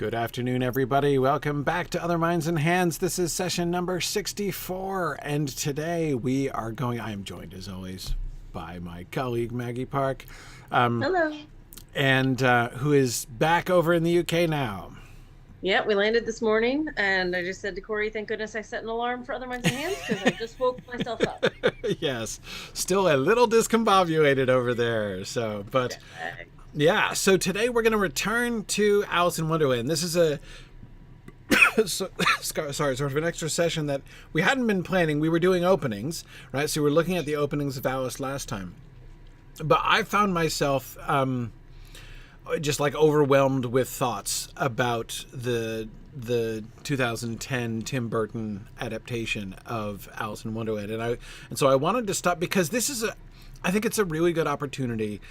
Good afternoon, everybody. Welcome back to Other Minds and Hands. This is session number 64, and today I am joined, as always, by my colleague, Maggie Parke. Hello. And who is back over in the UK now. Yeah, we landed this morning, and I just said to Corey, thank goodness I set an alarm for Other Minds and Hands, because I just woke myself up. Yes, still a little discombobulated over there. Yeah, so today we're going to return to Alice in Wonderland. This is sort of an extra session that we hadn't been planning. We were doing openings, right? So we were looking at the openings of Alice last time. But I found myself just like overwhelmed with thoughts about the 2010 Tim Burton adaptation of Alice in Wonderland. And so I wanted to stop because I think it's a really good opportunity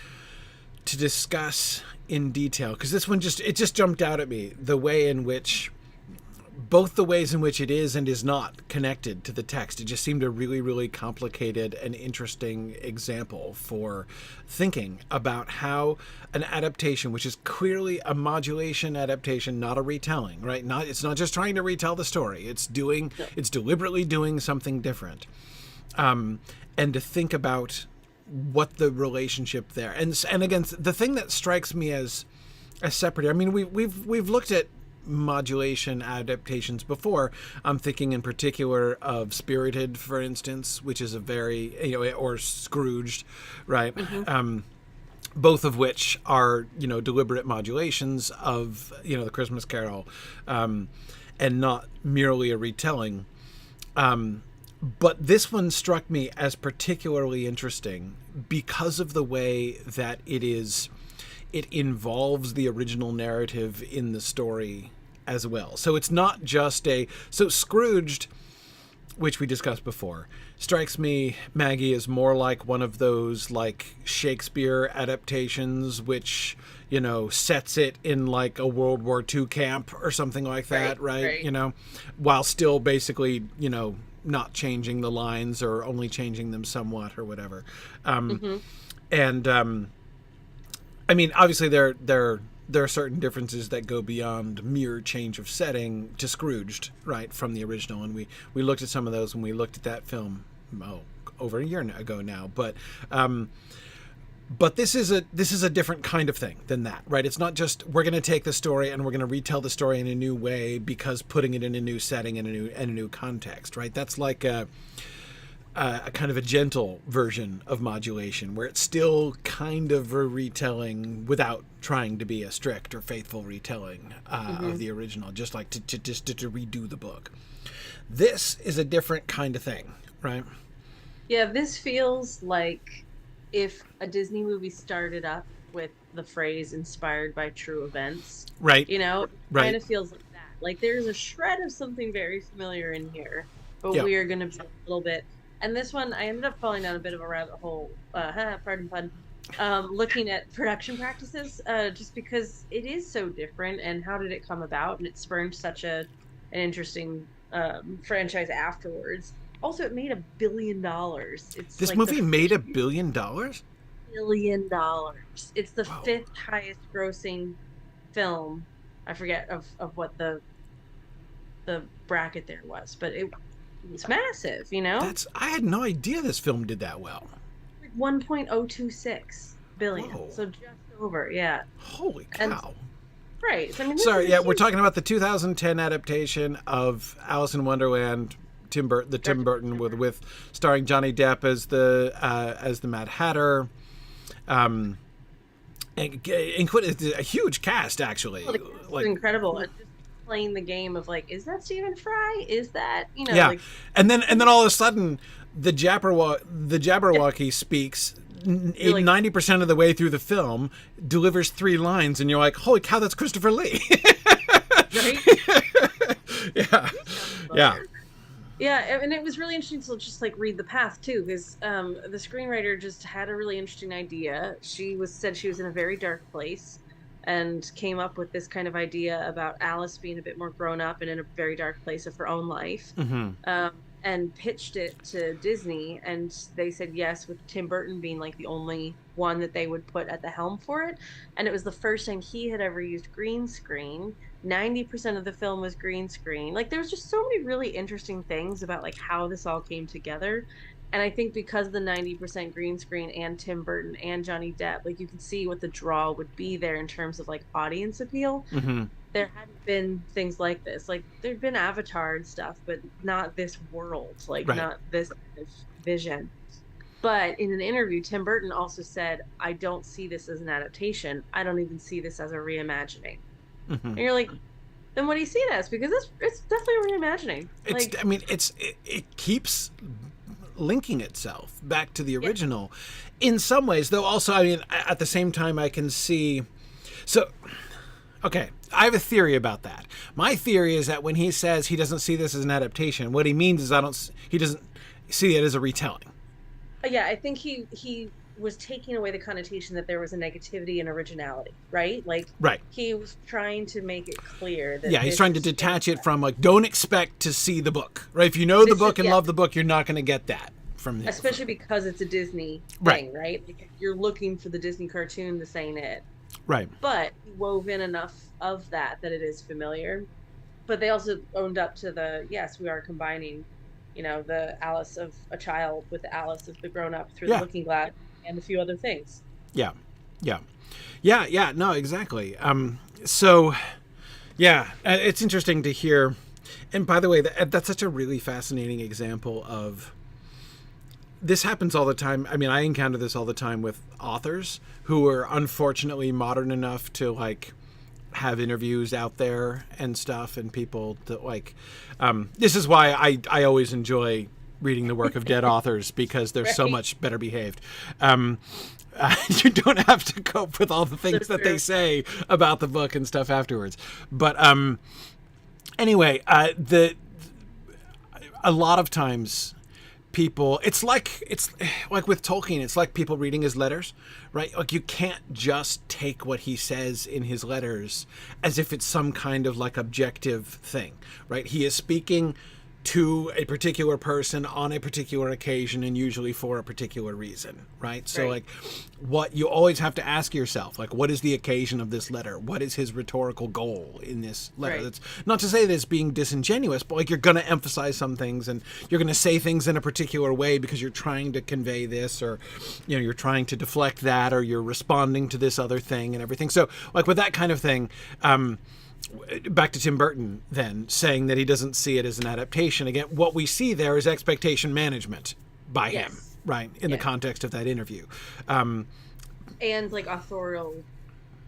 to discuss in detail, because this one just jumped out at me, both the ways in which it is and is not connected to the text. It just seemed a really, really complicated and interesting example for thinking about how an adaptation, which is clearly a modulation adaptation, not a retelling, right? It's not just trying to retell the story. It's deliberately doing something different. And to think about what the relationship there, and again, the thing that strikes me as separate. I mean, we've looked at modulation adaptations before. I'm thinking in particular of Spirited, for instance, which is a very, or Scrooged, right? Mm-hmm. Both of which are, deliberate modulations of, the Christmas Carol, and not merely a retelling. But this one struck me as particularly interesting because of the way that it involves the original narrative in the story as well. So it's not just so Scrooged, which we discussed before, strikes me, Maggie, as more like one of those like Shakespeare adaptations, which, sets it in like a World War II camp or something like that, right? While still basically, not changing the lines or only changing them somewhat or whatever. Mm-hmm. And I mean, obviously there are certain differences that go beyond mere change of setting to Scrooged, right, from the original. And we looked at some of those when we looked at that film over a year ago now. But this is a different kind of thing than that, right? It's not just we're going to take the story and we're going to retell the story in a new way because putting it in a new setting and a new context, right? That's like a kind of a gentle version of modulation where it's still kind of a retelling without trying to be a strict or faithful retelling of the original, just like to redo the book. This is a different kind of thing, right? Yeah, this feels like if a Disney movie started up with the phrase inspired by true events, right? It kind of feels like that. Like there's a shred of something very familiar in here, but we are going to be a little bit. And this one, I ended up falling down a bit of a rabbit hole, pardon pun, looking at production practices, just because it is so different, and how did it come about? And it spurned such an interesting franchise afterwards. Also, it made $1 billion. This movie made $1 billion? $1 billion. It's the fifth highest grossing film. I forget of what the bracket there was, but it's massive, I had no idea this film did that well. Like 1.026 billion. Whoa. So just over, yeah. Holy cow. Right. So, I mean, we're talking about the 2010 adaptation of Alice in Wonderland, Tim Burton with starring Johnny Depp as the Mad Hatter. And a huge cast, actually. Like incredible. Just playing the game of like, is that Stephen Fry? Is that Yeah, like, and then all of a sudden the Jabberwocky speaks 90% of the way through the film, delivers 3 lines, and you're like, holy cow, that's Christopher Lee. Right? Yeah. Yeah, and it was really interesting to just like read the path too, because the screenwriter just had a really interesting idea. She said she was in a very dark place and came up with this kind of idea about Alice being a bit more grown up and in a very dark place of her own life, and pitched it to Disney, and they said yes, with Tim Burton being like the only one that they would put at the helm for it. And it was the first time he had ever used green screen, 90% of the film was green screen. Like, there was just so many really interesting things about like how this all came together. And I think because of the 90% green screen and Tim Burton and Johnny Depp, like you can see what the draw would be there in terms of like audience appeal. Mm-hmm. There hadn't been things like this. Like there'd been Avatar and stuff, but not this world, like Right. not this kind of vision. But in an interview, Tim Burton also said, I don't see this as an adaptation. I don't even see this as a reimagining. Mm-hmm. And you're like, then what do you see it as? Because it's definitely a reimagining. It's, like, I mean, it keeps linking itself back to the original in some ways, though also, I mean, at the same time, I can see. So, okay, I have a theory about that. My theory is that when he says he doesn't see this as an adaptation, what he means is he doesn't see it as a retelling. Yeah, I think he was taking away the connotation that there was a negativity and originality, right? Like, right. He was trying to make it clear that. Yeah, he's trying to detach it from, like, don't expect to see the book, right? If you know the book and love the book, you're not going to get that from him. Especially because it's a Disney thing, right? Like, you're looking for the Disney cartoon, this ain't it. Right. But he wove in enough of that it is familiar. But they also owned up to yes, we are combining, the Alice of a child with the Alice of the grown-up through the looking glass and a few other things. Yeah. No, exactly. So, yeah, it's interesting to hear. And by the way, that's such a really fascinating example of. This happens all the time. I mean, I encounter this all the time with authors who are unfortunately modern enough to like have interviews out there and stuff, and people that like. This is why I always enjoy reading the work of dead authors, because they're so much better behaved. You don't have to cope with all the things that they say about the book and stuff afterwards. But anyway, a lot of times. People, it's like with Tolkien, it's like people reading his letters, right? Like you can't just take what he says in his letters as if it's some kind of like objective thing, right? He is speaking to a particular person on a particular occasion and usually for a particular reason, right? So like what you always have to ask yourself, like, what is the occasion of this letter? What is his rhetorical goal in this letter? That's not to say that it's being disingenuous, but like you're going to emphasize some things and you're going to say things in a particular way because you're trying to convey this, or, you're trying to deflect that, or you're responding to this other thing and everything. So like with that kind of thing, back to Tim Burton then saying that he doesn't see it as an adaptation. Again, what we see there is expectation management by him, right? In the context of that interview. And like authorial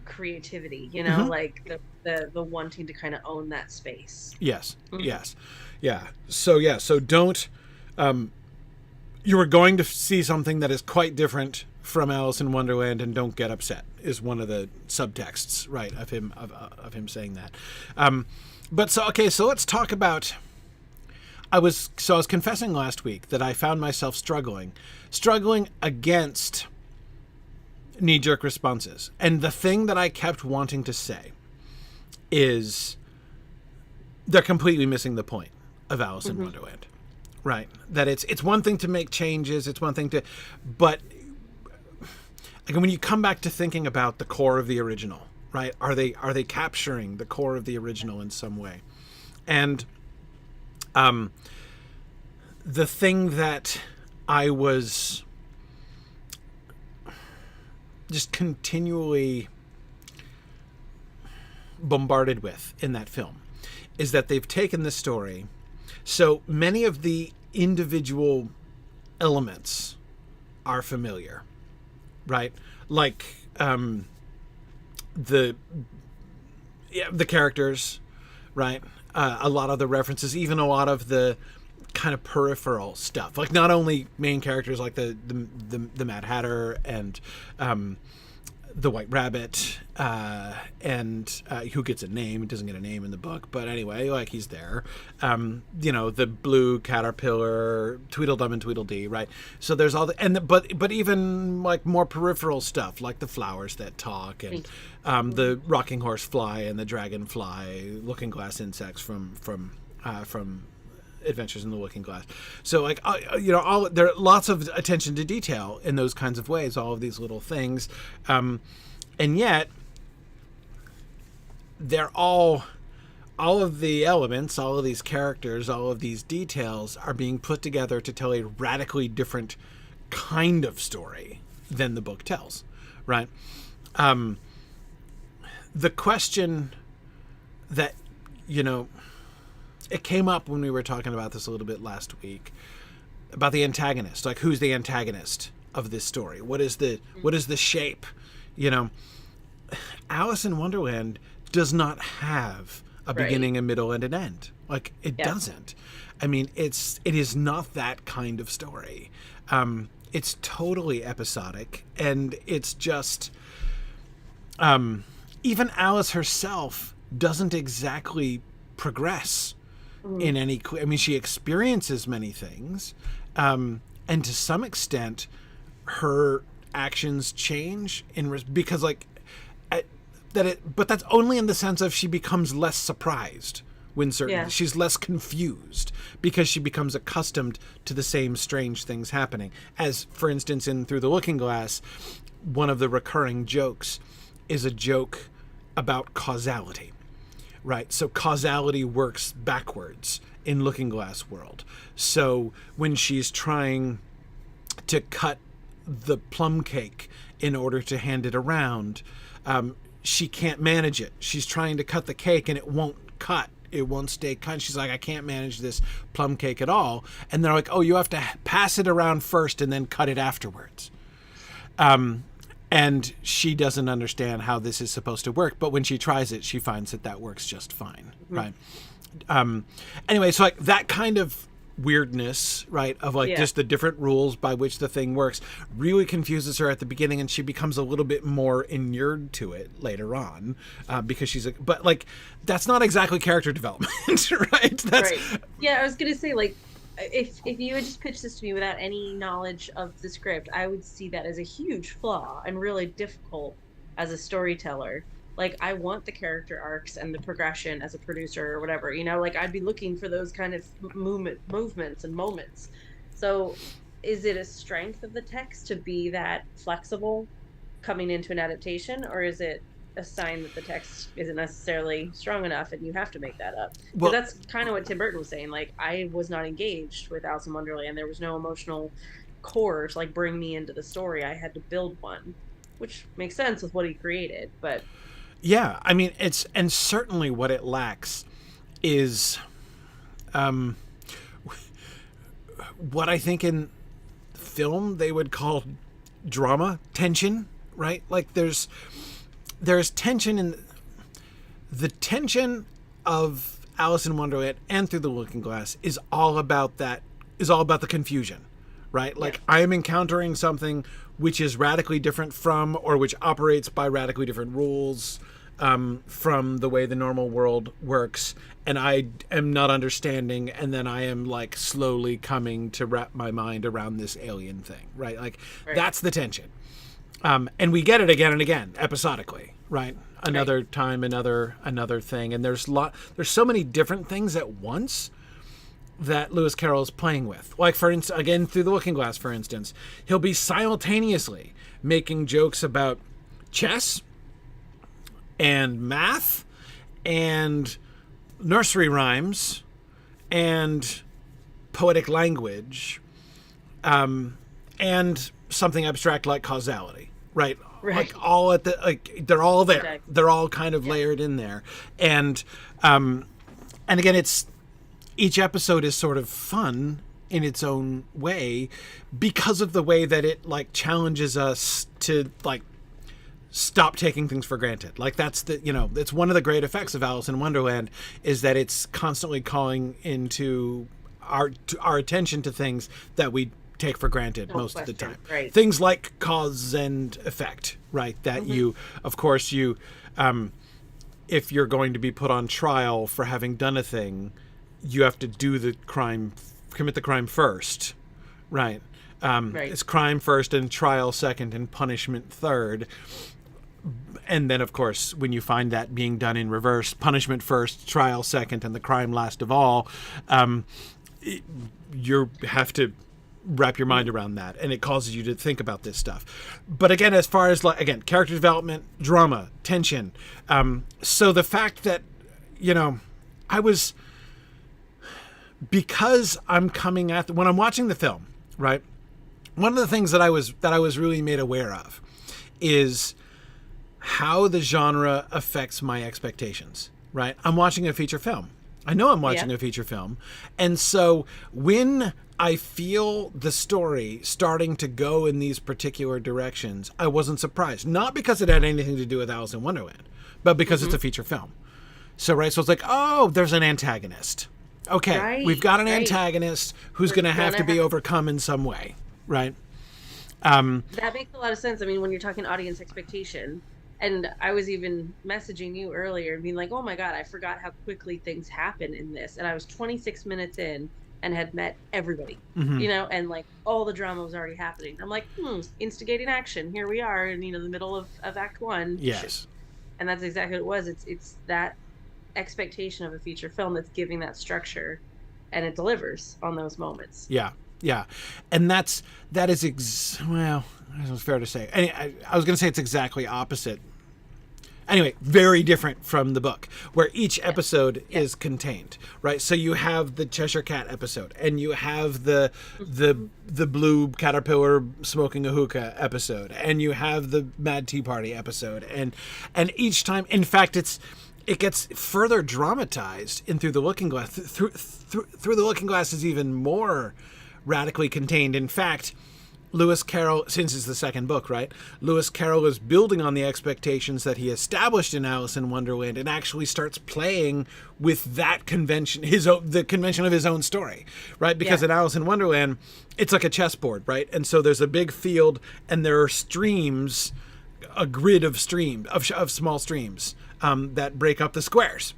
creativity, like the wanting to kind of own that space. Yes. Mm-hmm. Yes. Yeah. So don't, you are going to see something that is quite different from Alice in Wonderland, and don't get upset is one of the subtexts, right, of him saying that. But so let's talk about. I was confessing last week that I found myself struggling against knee-jerk responses, and the thing that I kept wanting to say is they're completely missing the point of Alice in Wonderland, right? That it's one thing to make changes, it's one thing to, but. Like when you come back to thinking about the core of the original, right? Are they capturing the core of the original in some way? And the thing that I was just continually bombarded with in that film is that they've taken the story, so many of the individual elements are familiar. Right, like the characters, right? A lot of the references, even a lot of the kind of peripheral stuff. Like not only main characters like the Mad Hatter and the White Rabbit, and who gets a name? He doesn't get a name in the book, but anyway, like he's there. The blue caterpillar, Tweedledum and Tweedledee, right? So there's all but even like more peripheral stuff, like the flowers that talk, and the rocking horse fly and the dragonfly, looking glass insects from Adventures in the Looking Glass. So like there are lots of attention to detail in those kinds of ways, all of these little things, and yet they're all all of the elements, all of these characters, all of these details are being put together to tell a radically different kind of story than the book tells, right? The question that, it came up when we were talking about this a little bit last week about the antagonist. Like, who's the antagonist of this story? What is the shape? Alice in Wonderland does not have a beginning, a middle, and an end. Like, it doesn't. I mean, it is not that kind of story. It's totally episodic, and it's just even Alice herself doesn't exactly progress in any. I mean, she experiences many things, and to some extent, her actions change because but that's only in the sense of she becomes less surprised when she's less confused because she becomes accustomed to the same strange things happening. As, for instance, in Through the Looking Glass, one of the recurring jokes is a joke about causality, right? So causality works backwards in Looking Glass world. So when she's trying to cut the plum cake in order to hand it around, she can't manage it. She's trying to cut the cake and it won't cut. It won't stay cut. She's like, I can't manage this plum cake at all. And they're like, oh, you have to pass it around first and then cut it afterwards. And she doesn't understand how this is supposed to work. But when she tries it, she finds that works just fine. Right. Anyway, so like that kind of weirdness, right, of like just the different rules by which the thing works really confuses her at the beginning, and she becomes a little bit more inured to it later on because she's but like that's not exactly character development. Right? That's I was gonna say, like, if you had just pitched this to me without any knowledge of the script, I would see that as a huge flaw and really difficult as a storyteller. Like, I want the character arcs and the progression as a producer or whatever, like I'd be looking for those kind of movements and moments. So is it a strength of the text to be that flexible coming into an adaptation, or is it a sign that the text isn't necessarily strong enough and you have to make that up? Well, that's kind of what Tim Burton was saying. Like, I was not engaged with Alice in Wonderland. There was no emotional core to like bring me into the story. I had to build one, which makes sense with what he created, but yeah, I mean, and certainly what it lacks is what I think in film they would call drama, tension, right? Like there's tension in the tension of Alice in Wonderland and Through the Looking Glass is all about the confusion, right? Like I am encountering something which is radically different from, or which operates by radically different rules from the way the normal world works, and I am not understanding, and then I am like slowly coming to wrap my mind around this alien thing, right? Like that's the tension. And we get it again and again, episodically, right? Another time, another thing, and there's so many different things at once that Lewis Carroll is playing with. Like, for instance, again, Through the Looking Glass, for instance, he'll be simultaneously making jokes about chess and math and nursery rhymes and poetic language and something abstract like causality, right? Like all at they're all there. Exactly. They're all kind of layered in there. And again, each episode is sort of fun in its own way because of the way that it like challenges us to like stop taking things for granted. Like that's it's one of the great effects of Alice in Wonderland is that it's constantly calling into our attention to things that we take for granted most of the time. Right. Things like cause and effect, right? That you, of course, if you're going to be put on trial for having done a thing, you have to commit the crime first, right? It's crime first and trial second and punishment third. And then, of course, when you find that being done in reverse, punishment first, trial second, and the crime last of all, you have to wrap your mind around that, and it causes you to think about this stuff. But again, as far as character development, drama, tension, so the fact that I was, because I'm coming at when I'm watching the film, right? One of the things that I was really made aware of is how the genre affects my expectations, right? I'm watching a feature film. I know I'm watching a feature film. And so when I feel the story starting to go in these particular directions, I wasn't surprised. Not because it had anything to do with Alice in Wonderland, but because it's a feature film. So it's like, oh, there's an antagonist. Okay, we've got an antagonist who's going to have to be overcome in some way, right? That makes a lot of sense. I mean, when you're talking audience expectation, and I was even messaging you earlier and being like, oh my God, I forgot how quickly things happen in this. And I was 26 minutes in and had met everybody, you know, and like all the drama was already happening. I'm like, instigating action. Here we are in, the middle of Act 1. Yes. And that's exactly what it was. It's that expectation of a feature film that's giving that structure, and it delivers on those moments. Yeah. And that is well, it was fair to say. I was going to say it's exactly opposite. Anyway, very different from the book, where each episode is contained, right? So you have the Cheshire Cat episode, and you have the blue caterpillar smoking a hookah episode, and you have the Mad Tea Party episode, and each time, in fact, it gets further dramatized in Through the Looking Glass. Through the Looking Glass is even more radically contained. In fact, Lewis Carroll, since it's the second book, right? Lewis Carroll is building on the expectations that he established in Alice in Wonderland, and actually starts playing with that convention, the convention of his own story, right? Because in Alice in Wonderland, it's like a chessboard, right? And so there's a big field, and there are streams, a grid of small streams that break up the squares.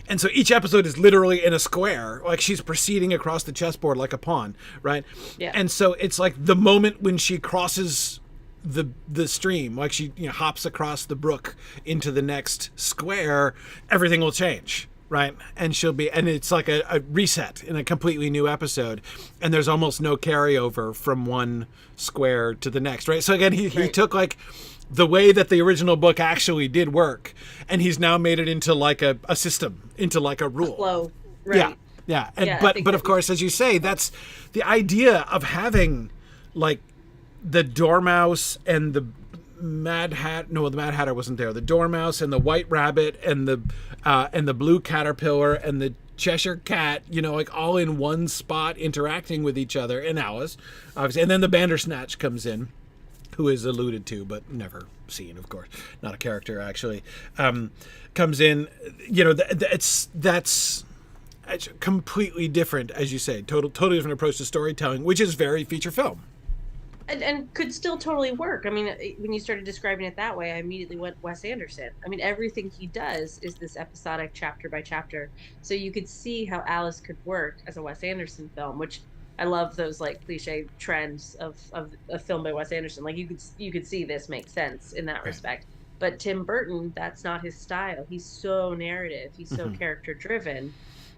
And so each episode is literally in a square, like she's proceeding across the chessboard like a pawn, right? Yeah. And so it's like the moment when she crosses the stream, like she hops across the brook into the next square, everything will change, right? And it's like a reset in a completely new episode, and there's almost no carryover from one square to the next, right? So again, he took like the way that the original book actually did work, and he's now made it into like a system, into like a rule. A flow, right? Yeah. But of course, as you say, that's the idea of having like the Dormouse and the Mad Hat. No, the Mad Hatter wasn't there. The Dormouse and the White Rabbit and the Blue Caterpillar and the Cheshire Cat, like all in one spot interacting with each other, and Alice, obviously, and then the Bandersnatch comes in, who is alluded to but never seen, of course, not a character actually, comes in. That's completely different, as you say, totally different approach to storytelling, which is very feature film. And could still totally work. I mean, when you started describing it that way, I immediately went Wes Anderson. I mean, everything he does is this episodic chapter by chapter. So you could see how Alice could work as a Wes Anderson film, which I love those like cliche trends of a film by Wes Anderson. Like you could see this makes sense in that respect. But Tim Burton, that's not his style. He's so narrative. He's so character driven,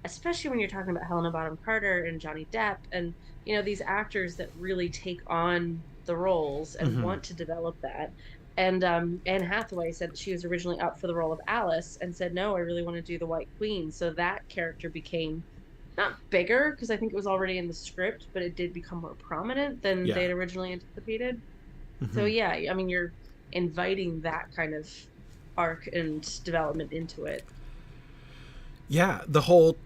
especially when you're talking about Helena Bonham Carter and Johnny Depp and these actors that really take on the roles and want to develop that. And Anne Hathaway said that she was originally up for the role of Alice and said, no, I really want to do the White Queen. So that character became not bigger, because I think it was already in the script, but it did become more prominent than they'd originally anticipated. So yeah, I mean, you're inviting that kind of arc and development into it. Yeah, the whole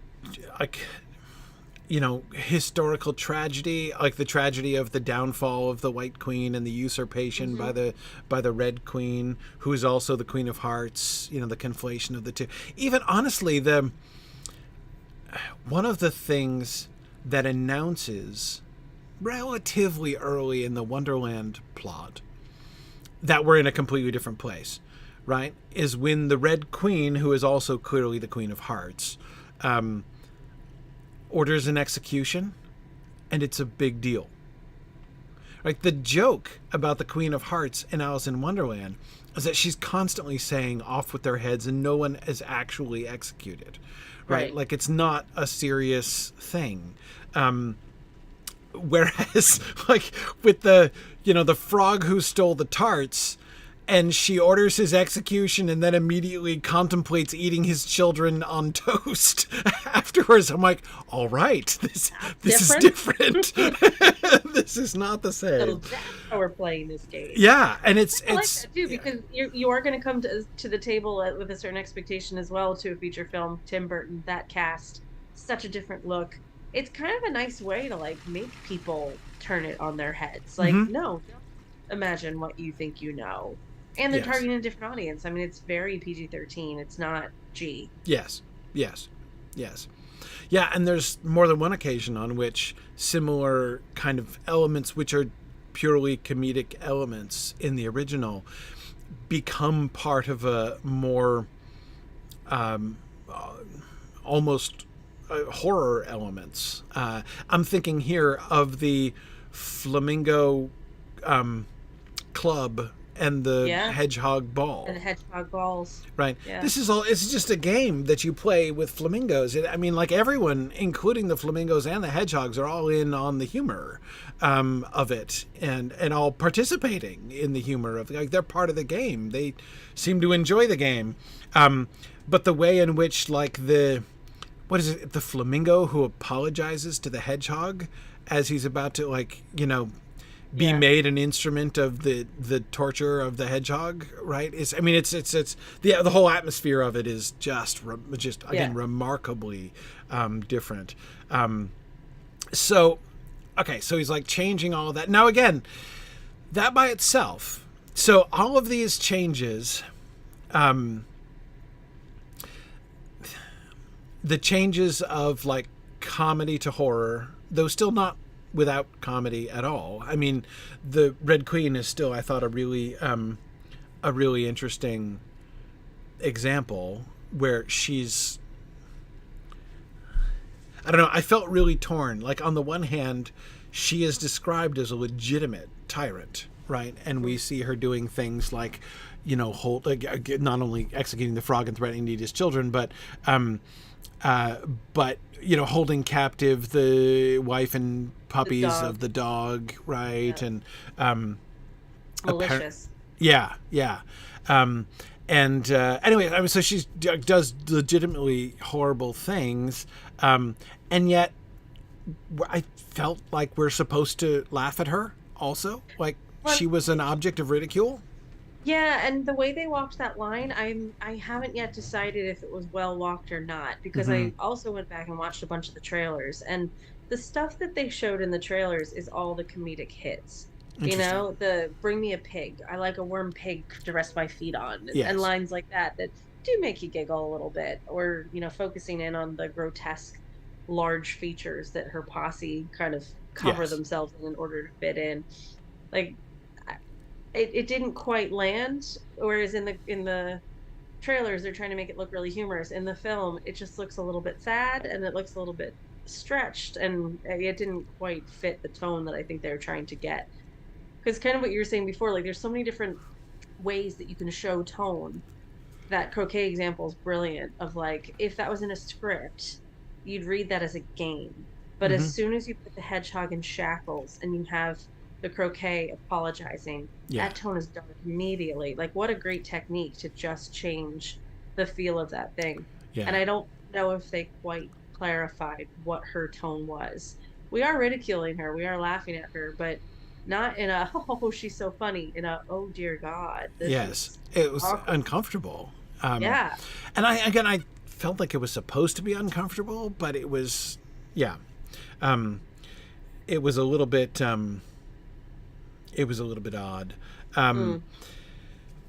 historical tragedy, like the tragedy of the downfall of the White Queen and the usurpation by the Red Queen, who is also the Queen of Hearts, the conflation of the two. Even honestly, one of the things that announces relatively early in the Wonderland plot that we're in a completely different place, right, is when the Red Queen, who is also clearly the Queen of Hearts, orders an execution, and it's a big deal. Like, the joke about the Queen of Hearts in Alice in Wonderland is that she's constantly saying off with their heads and no one is actually executed. Right? Like, it's not a serious thing. Whereas, like, with the frog who stole the tarts and she orders his execution and then immediately contemplates eating his children on toast afterwards. I'm like, all right, this is different. This is not the same. So that's how we're playing this game. Yeah, and it's like that too, because you are going to come to the table with a certain expectation as well to a feature film. Tim Burton, that cast, such a different look. It's kind of a nice way to like make people turn it on their heads. Like, no, don't imagine what you think you know. And they're targeting a different audience. I mean, it's very PG-13. It's not G. Yes. Yeah, and there's more than one occasion on which similar kind of elements, which are purely comedic elements in the original, become part of a more almost horror elements. I'm thinking here of the Flamingo Club and the hedgehog ball. And the hedgehog balls. Right. Yeah. It's just a game that you play with flamingos. I mean, like everyone, including the flamingos and the hedgehogs, are all in on the humor of it and all participating in the humor of like they're part of the game. They seem to enjoy the game. But the way in which like the flamingo who apologizes to the hedgehog as he's about to like, be made an instrument of the torture of the hedgehog, right? It's the whole atmosphere of it is just again remarkably different. So he's like changing all of that. Now again, that by itself. So all of these changes, the changes of like comedy to horror, though still not without comedy at all. I mean, the Red Queen is still, I thought, a really interesting example where she's, I don't know, I felt really torn. Like on the one hand, she is described as a legitimate tyrant, right? And we see her doing things like, not only executing the frog and threatening to eat his children, but holding captive the wife and puppies of the dog, right? Yeah. And malicious. Anyway, I mean, so she does legitimately horrible things, and yet I felt like we're supposed to laugh at her also, like she was an object of ridicule. Yeah, and the way they walked that line, I haven't yet decided if it was well walked or not, because I also went back and watched a bunch of the trailers, and the stuff that they showed in the trailers is all the comedic hits. The bring me a pig. I like a worm pig to rest my feet on. Yes. And lines like that do make you giggle a little bit, or, focusing in on the grotesque large features that her posse kind of cover themselves in order to fit in. Like, it didn't quite land, whereas in the trailers they're trying to make it look really humorous. In the film, it just looks a little bit sad and it looks a little bit stretched, and it didn't quite fit the tone that I think they were trying to get. Because kind of what you were saying before, like there's so many different ways that you can show tone. That croquet example is brilliant, of like, if that was in a script, you'd read that as a game. But as soon as you put the hedgehog in shackles and you have the croquet apologizing, that tone is dark immediately. Like, what a great technique to just change the feel of that thing. Yeah. And I don't know if they quite clarified what her tone was. We are ridiculing her, we are laughing at her, but not in a, oh, she's so funny, in a, oh dear God. It was awful. Uncomfortable. And I felt like it was supposed to be uncomfortable, but it was, it was a little bit, odd.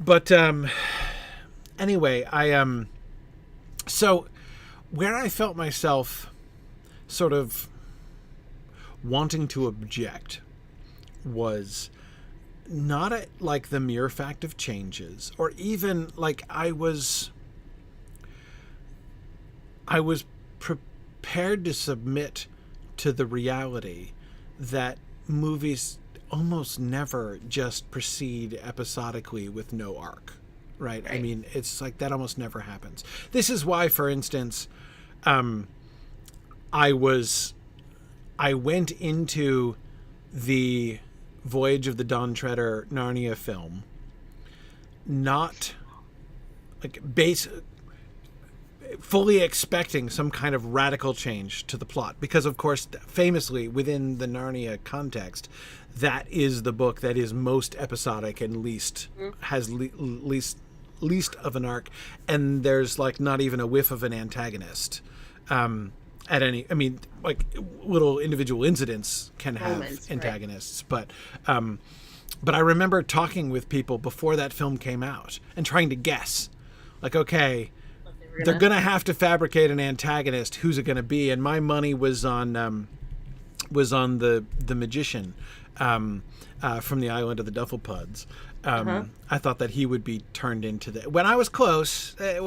But anyway, so where I felt myself sort of wanting to object was not at like the mere fact of changes, or even like I was prepared to submit to the reality that movies almost never just proceed episodically with no arc, right? I mean, it's like that almost never happens. This is why, for instance, I went into the Voyage of the Dawn Treader Narnia film not like fully expecting some kind of radical change to the plot, because of course famously within the Narnia context, that is the book that is most episodic and least of an arc, and there's like not even a whiff of an antagonist at any. I mean, like little individual incidents can have antagonists, right. But I remember talking with people before that film came out and trying to guess, like, okay, they're going to have to fabricate an antagonist. Who's it going to be? And my money was on the magician from the Island of the Dufflepuds. I thought that he would be turned into the. When I was close, it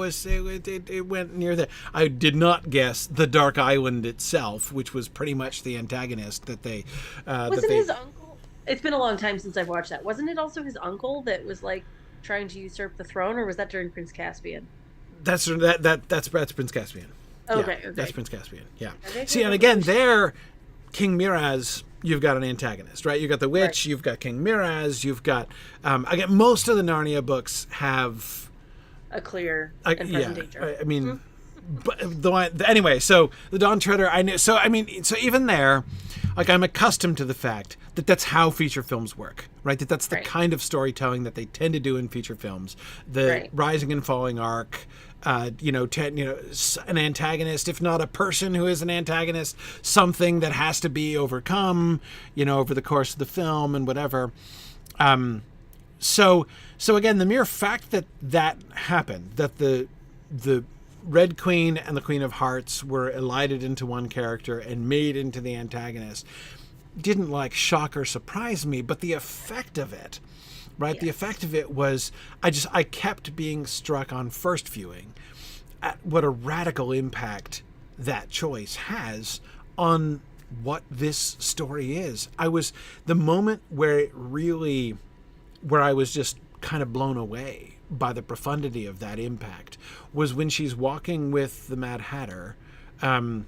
went near the. I did not guess the Dark Island itself, which was pretty much the antagonist that they. Wasn't his uncle? It's been a long time since I've watched that. Wasn't it also his uncle that was like trying to usurp the throne, or was that during Prince Caspian? That's Prince Caspian. Okay. That's Prince Caspian. Yeah. See, and again, there, King Miraz, you've got an antagonist, right? You've got the witch, right. You've got King Miraz, you've got. Again, most of the Narnia books have a clear and present danger. I mean, but anyway, so the Dawn Treader, I knew. So I mean, so even there, like I'm accustomed to the fact that that's how feature films work, right? That's the kind of storytelling that they tend to do in feature films. The rising and falling arc. An antagonist, if not a person who is an antagonist, something that has to be overcome, over the course of the film and whatever. So again, the mere fact that happened, that the Red Queen and the Queen of Hearts were elided into one character and made into the antagonist, didn't like shock or surprise me, but the effect of it. Right. Yes. The effect of it was I kept being struck on first viewing at what a radical impact that choice has on what this story is. The moment where I was just kind of blown away by the profundity of that impact was when she's walking with the Mad Hatter, and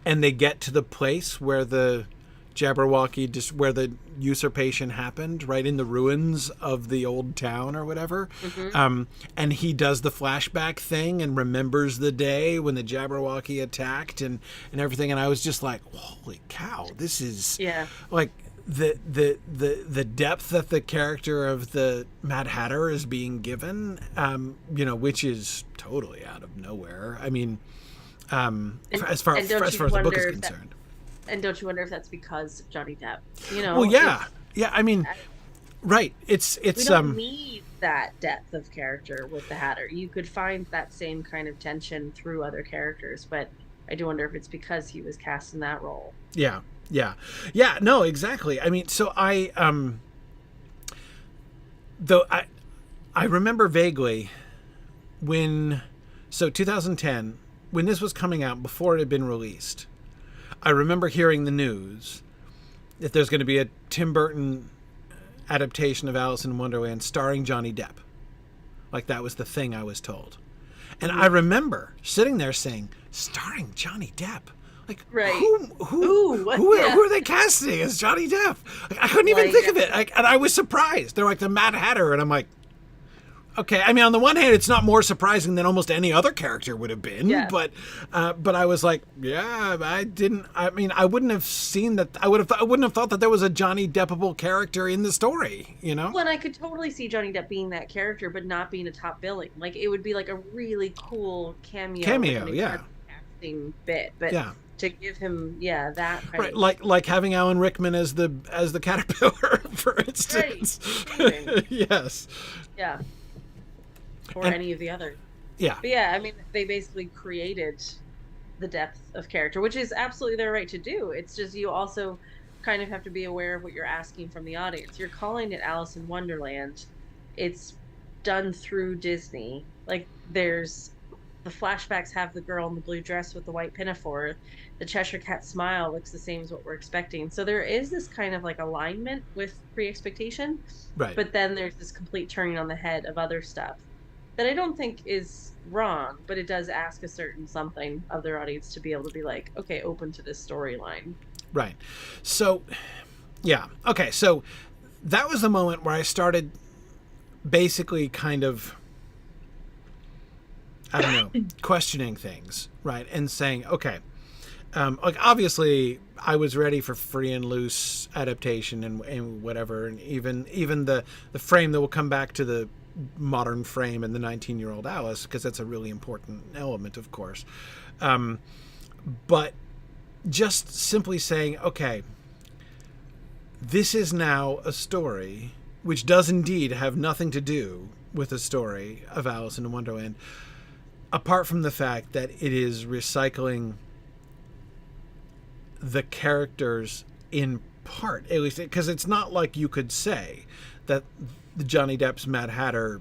they get to the place where the Jabberwocky, where the usurpation happened, right in the ruins of the old town or whatever. And he does the flashback thing and remembers the day when the Jabberwocky attacked and everything. And I was just like, holy cow, this is like the depth that the character of the Mad Hatter is being given, which is totally out of nowhere. I mean, as far as the book is concerned. And don't you wonder if that's because Johnny Depp? Well, yeah. I mean, right. It's. We don't need that depth of character with the Hatter. You could find that same kind of tension through other characters, but I do wonder if it's because he was cast in that role. Yeah. No, exactly. I mean, so I remember vaguely when 2010, when this was coming out, before it had been released. I remember hearing the news that there's going to be a Tim Burton adaptation of Alice in Wonderland starring Johnny Depp. Like that was the thing I was told. And I remember sitting there saying, starring Johnny Depp? Like, who are they casting as Johnny Depp? Like, I couldn't even think of it. And I was surprised. They're like the Mad Hatter. And I'm like, okay, I mean, on the one hand, it's not more surprising than almost any other character would have been, but I was like, I wouldn't have seen that. I wouldn't have thought that there was a Johnny Deppable character in the story, Well, and I could totally see Johnny Depp being that character, but not being a top billing. Like, it would be like a really cool cameo, casting bit, but to give him, that kind of... like having Alan Rickman as the caterpillar, for instance. Right. Yes. Yeah. Or any of the others. Yeah. But I mean, they basically created the depth of character, which is absolutely their right to do. It's just you also kind of have to be aware of what you're asking from the audience. You're calling it Alice in Wonderland. It's done through Disney. Like, there's... The flashbacks have the girl in the blue dress with the white pinafore. The Cheshire Cat smile looks the same as what we're expecting. So there is this kind of like alignment with pre-expectation. Right. But then there's this complete turning on the head of other stuff that I don't think is wrong, but it does ask a certain something of their audience to be able to be like, okay, open to this storyline. Right. So, okay. So that was the moment where I started basically kind of, I don't know, questioning things, right? And saying, okay, like obviously I was ready for free and loose adaptation and whatever, and even the frame that will come back to the modern frame and the 19-year-old Alice, because that's a really important element, of course. But just simply saying, okay, this is now a story which does indeed have nothing to do with the story of Alice in Wonderland, apart from the fact that it is recycling the characters in part, at least, because it's not like you could say that Johnny Depp's Mad Hatter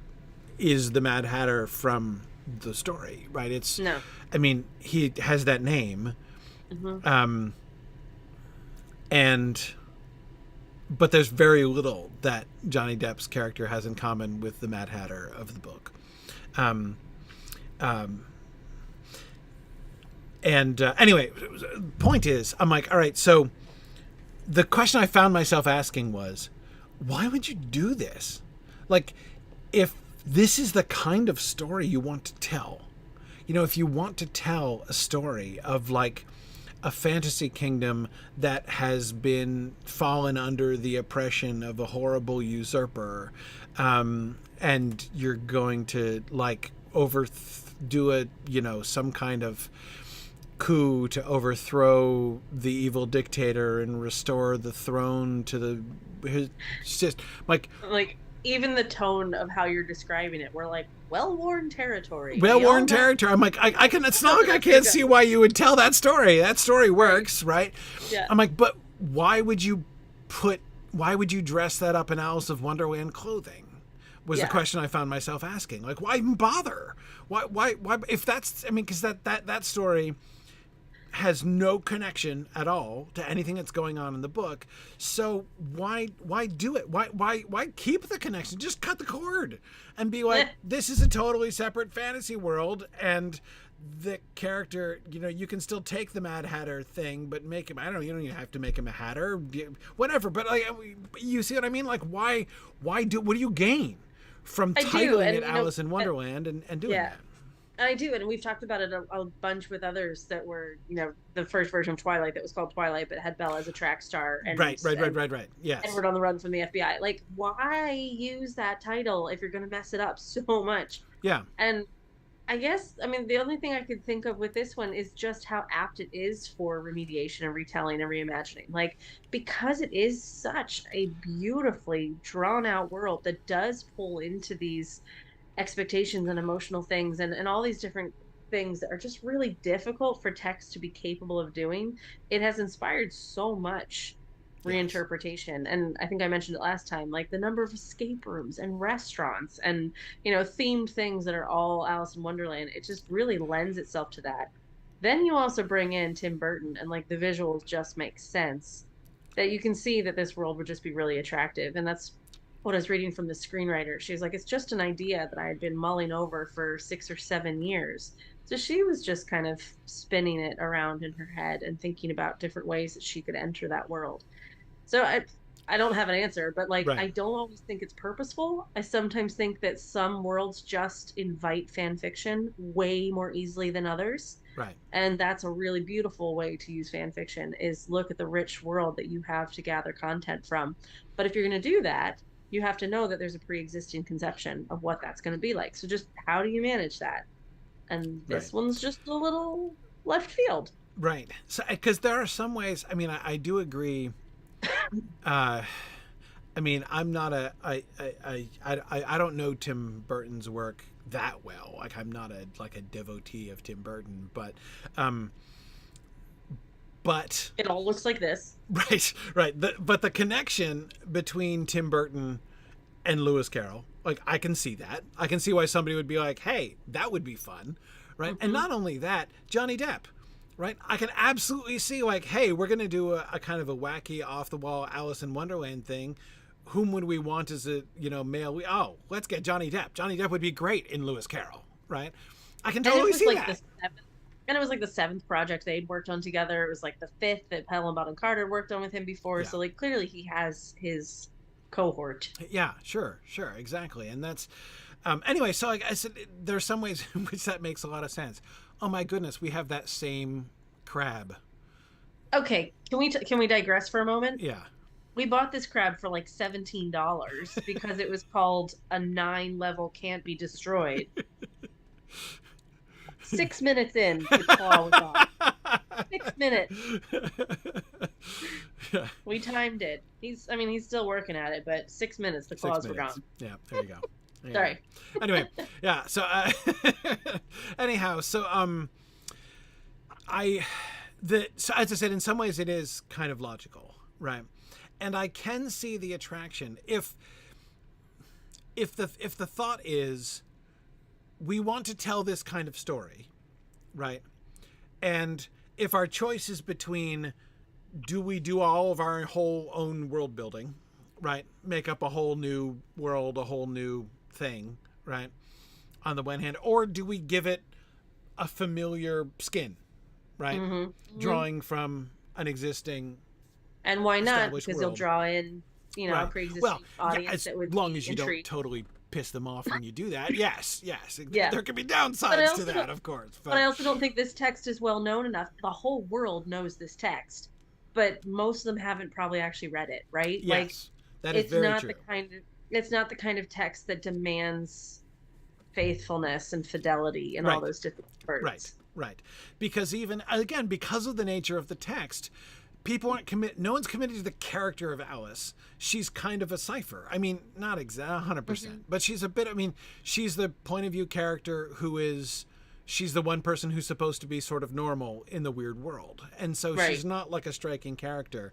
is the Mad Hatter from the story, right? It's no. I mean, he has that name, but there's very little that Johnny Depp's character has in common with the Mad Hatter of the book. Anyway, point is, I'm like, all right, so the question I found myself asking was, why would you do this? Like, if this is the kind of story you want to tell, if you want to tell a story of like a fantasy kingdom that has been fallen under the oppression of a horrible usurper, and you're going to like do a, some kind of coup to overthrow the evil dictator and restore the throne to it's just like even the tone of how you're describing it, we're like well-worn territory. Territory. I'm like, I can. It's not like I can't see why you would tell that story. That story works, right? Yeah. I'm like, but why would you dress that up in Alice of Wonderland clothing? Was the question I found myself asking. Like, why even bother? Why? If that's, because that story has no connection at all to anything that's going on in the book. So why do it? Why keep the connection? Just cut the cord and be like, this is a totally separate fantasy world, and the character, you can still take the Mad Hatter thing, but make him, I don't know, you don't even have to make him a Hatter, whatever. But like, you see what I mean? Like, why what do you gain from titling it Alice in Wonderland and doing that? I do, and we've talked about it a bunch with others that were, the first version of Twilight that was called Twilight, but had Bella as a track star. And, right. Yes. Edward on the Run from the FBI. Like, why use that title if you're going to mess it up so much? Yeah. And I guess, the only thing I could think of with this one is just how apt it is for remediation and retelling and reimagining. Like, because it is such a beautifully drawn out world that does pull into these expectations and emotional things and all these different things that are just really difficult for text to be capable of doing. It has inspired so much reinterpretation. And I think I mentioned it last time, like the number of escape rooms and restaurants and, themed things that are all Alice in Wonderland. It just really lends itself to that. Then you also bring in Tim Burton, and like the visuals just make sense, that you can see that this world would just be really attractive. And that's what I was reading from the screenwriter. She was like, it's just an idea that I had been mulling over for 6 or 7 years. So she was just kind of spinning it around in her head and thinking about different ways that she could enter that world. So I don't have an answer, but like, I don't always think it's purposeful. I sometimes think that some worlds just invite fan fiction way more easily than others. Right. And that's a really beautiful way to use fan fiction, is look at the rich world that you have to gather content from. But if you're going to do that, you have to know that there's a pre-existing conception of what that's going to be like. So just how do you manage that? And this one's just a little left field. Right. So, because there are some ways, I do agree. I'm not I don't know Tim Burton's work that well. Like, I'm not a devotee of Tim Burton, but it all looks like this. Right. But the connection between Tim Burton and Lewis Carroll, like, I can see that. I can see why somebody would be like, hey, that would be fun, right? Mm-hmm. And not only that, Johnny Depp, right? I can absolutely see, like, hey, we're going to do a kind of a wacky, off-the-wall Alice in Wonderland thing. Whom would we want as a, male? Let's get Johnny Depp. Johnny Depp would be great in Lewis Carroll, right? I can totally see that. And it was like the 7th project they'd worked on together. It was like the 5th that Helen Bonham Carter worked on with him before. Yeah. So like, clearly he has his cohort. Yeah, sure, exactly. And that's anyway. So like I said, there's some ways in which that makes a lot of sense. Oh my goodness, we have that same crab. Okay, can we digress for a moment? Yeah. We bought this crab for like $17 because it was called a 9-level can't be destroyed. 6 minutes in, the claw was gone. 6 minutes. We timed it. He's still working at it, but 6 minutes, the claws were gone. Yeah, there you go. Yeah. Sorry. Anyway, yeah. So, anyhow, so so as I said, in some ways, it is kind of logical, right? And I can see the attraction if the thought is we want to tell this kind of story, right? And if our choice is between do we do all of our whole own world building, right? Make up a whole new world, a whole new thing, right? On the one hand, or do we give it a familiar skin, right? Mm-hmm. Drawing from an existing and why not? Because world. You'll draw in, right. A pre-existing audience that would long as you intrigued. Don't totally piss them off when you do that. Yes. Yeah. There can be downsides to that, of course. But I also don't think this text is well known enough. The whole world knows this text, but most of them haven't probably actually read it, right? Yes, like, that is very true. It's not the kind of text that demands faithfulness and fidelity and all those different words. Right. Because because of the nature of the text, people aren't no one's committed to the character of Alice. She's kind of a cipher. I mean, not 100%, but she's a bit, she's the point of view character she's the one person who's supposed to be sort of normal in the weird world. And so she's not like a striking character.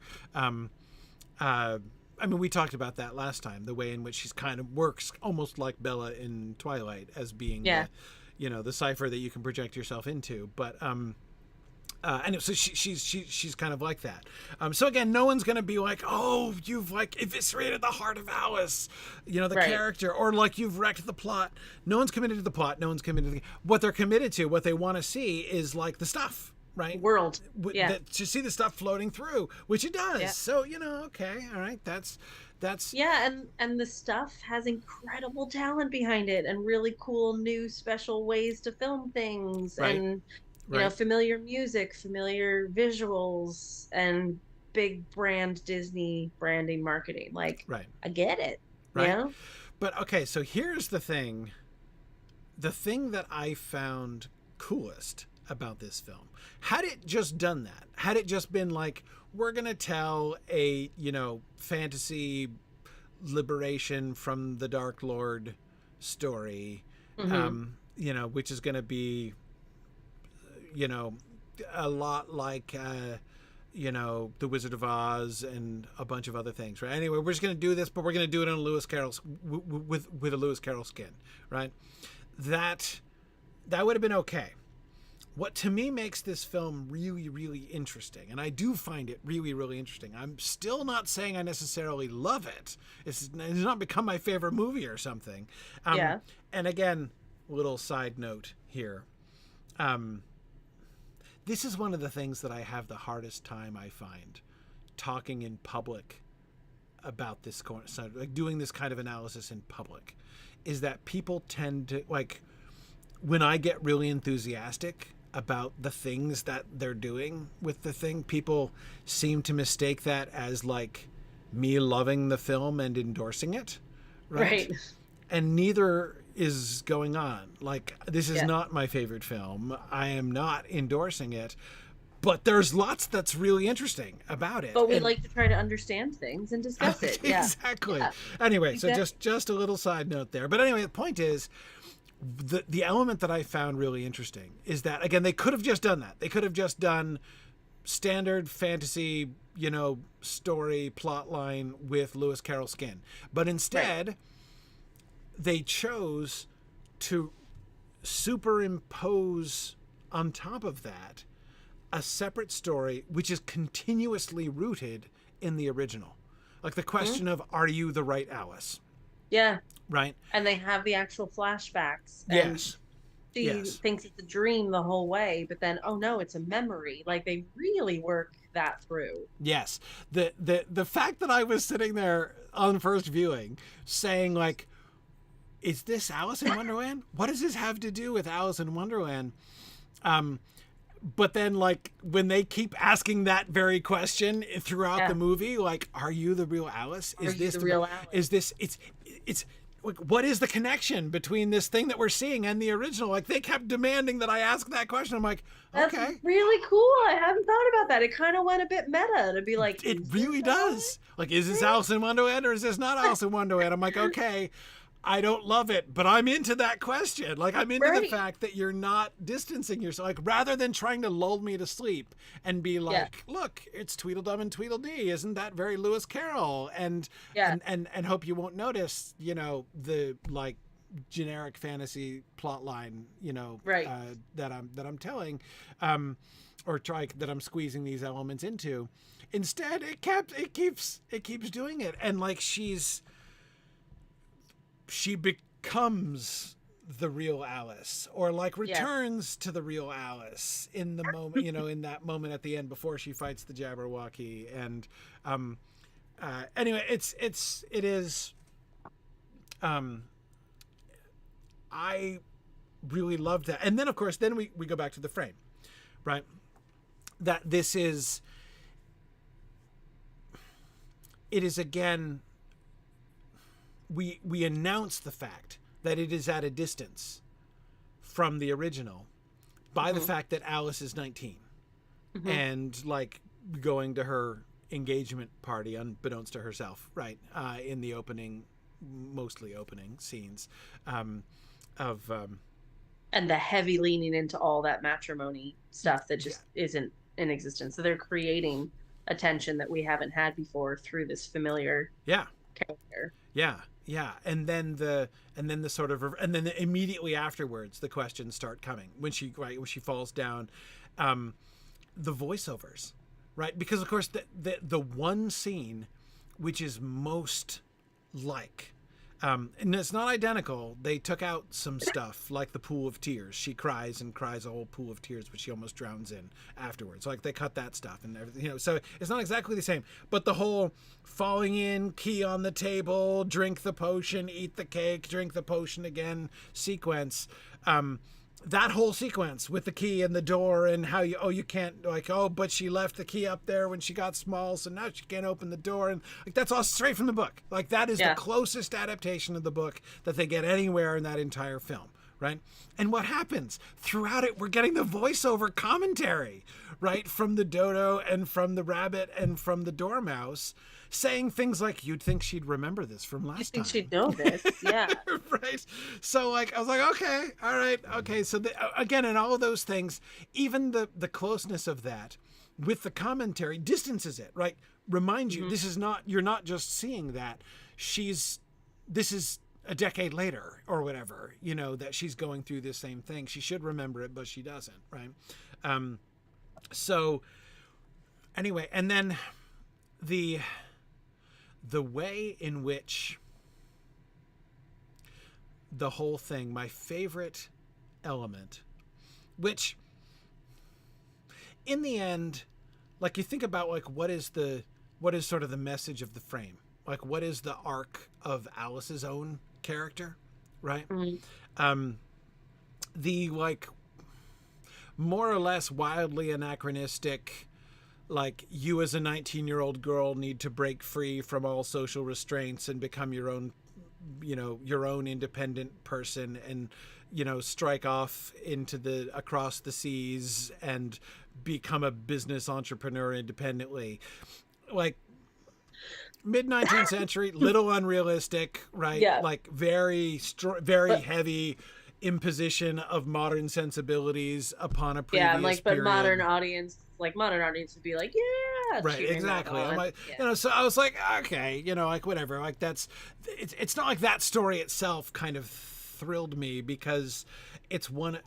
We talked about that last time, the way in which she's kind of works almost like Bella in Twilight as being the cipher that you can project yourself into. But and so she's kind of like that. So again, no one's going to be like, oh, you've like eviscerated the heart of Alice, the character, or like you've wrecked the plot. No one's committed to the plot. No one's committed to what they're committed to. What they want to see is like the stuff. Right, world, to see the stuff floating through, which it does. Yeah. So okay, all right, that's and the stuff has incredible talent behind it, and really cool new special ways to film things, and familiar music, familiar visuals, and big brand Disney branding marketing. Like, I get it, right? But okay, so here's the thing that I found coolest about this film. Had it just done that, had it just been like, we're gonna tell a fantasy liberation from the Dark Lord story, which is gonna be a lot like the Wizard of Oz and a bunch of other things, right? Anyway, we're just gonna do this, but we're gonna do it in a Lewis Carroll with a Lewis Carroll skin, right? That would have been okay. What to me makes this film really, really interesting, and I do find it really, really interesting. I'm still not saying I necessarily love it. It's not become my favorite movie or something. And again, little side note here. This is one of the things that I have the hardest time, I find, talking in public about this, like doing this kind of analysis in public, is that people tend to, like, when I get really enthusiastic about the things that they're doing with the thing, people seem to mistake that as like me loving the film and endorsing it, right? And neither is going on. Like, this is not my favorite film. I am not endorsing it, but there's lots that's really interesting about it. But we like to try to understand things and discuss it. Exactly. Anyway, so just a little side note there. But anyway, the point is, the element that I found really interesting is that, again, they could have just done that. They could have just done standard fantasy, story plot line with Lewis Carroll skin. But instead, they chose to superimpose on top of that a separate story which is continuously rooted in the original. Like the question of, are you the right Alice? Yeah. Right. And they have the actual flashbacks. Yes. She thinks it's a dream the whole way, but then, oh no, it's a memory. Like, they really work that through. Yes. The fact that I was sitting there on first viewing saying like, is this Alice in Wonderland? What does this have to do with Alice in Wonderland? But then, like, when they keep asking that very question throughout the movie, like, are you the real Alice? Is this the real Alice? Is this, it's, like, what is the connection between this thing that we're seeing and the original? Like, they kept demanding that I ask that question. I'm like, okay. That's really cool. I haven't thought about that. It kind of went a bit meta to be like, it really does. Like, is this Alice in Wonderland or is this not Alice in Wonderland? I'm like, okay. I don't love it, but I'm into that question. Like, I'm into the fact that you're not distancing yourself. Like, rather than trying to lull me to sleep and be like, look, it's Tweedledum and Tweedledee. Isn't that very Lewis Carroll? And hope you won't notice, you know, the, like, generic fantasy plot line, you know, that I'm telling, or that I'm squeezing these elements into. Instead, it keeps doing it. And, like, she becomes the real Alice, or like returns to the real Alice in the moment, you know, in that moment at the end before she fights the Jabberwocky. And anyway, it is I really loved that. And then of course we go back to the frame, right? That this is, it is again, we announce the fact that it is at a distance from the original by the fact that Alice is 19 and like going to her engagement party unbeknownst to herself, right? In the mostly opening scenes and the heavy leaning into all that matrimony stuff that just isn't in existence. So they're creating a tension that we haven't had before through this familiar character. Yeah, and then the sort of, and then immediately afterwards the questions start coming when she falls down, the voiceovers, right? Because of course the one scene which is most like, and it's not identical. They took out some stuff like the pool of tears. She cries a whole pool of tears, which she almost drowns in afterwards. Like they cut that stuff and everything, you know. So it's not exactly the same. But the whole falling in, key on the table, drink the potion, eat the cake, drink the potion again sequence. That whole sequence with the key and the door and how you can't, like, but she left the key up there when she got small, so now she can't open the door, and like that's all straight from the book. Like that is the closest adaptation of the book that they get anywhere in that entire film, right? And what happens throughout it, we're getting the voiceover commentary, right, from the dodo and from the rabbit and from the dormouse, saying things like, you'd think she'd remember this from last time. You'd think she'd know this, yeah. Right? So, like, I was like, okay, all right, okay. So, again, in all of those things, even the closeness of that with the commentary distances it, right? Reminds you, this is not, you're not just seeing that. This is a decade later or whatever, you know, that she's going through this same thing. She should remember it, but she doesn't, right? So, anyway, and then the way in which the whole thing, my favorite element, which in the end, like you think about like what is sort of the message of the frame, like what is the arc of Alice's own character, right? The like more or less wildly anachronistic, like you as a 19-year-old girl need to break free from all social restraints and become your own, you know, your own independent person and, you know, strike off across the seas and become a business entrepreneur independently. Like mid-19th century, little unrealistic, right? Yeah. Like very heavy imposition of modern sensibilities upon a previous period. But modern audience would be like, yeah, right, exactly. I'm like, you know, so I was like, okay, you know, like whatever, like it's not like that story itself kind of thrilled me because it's one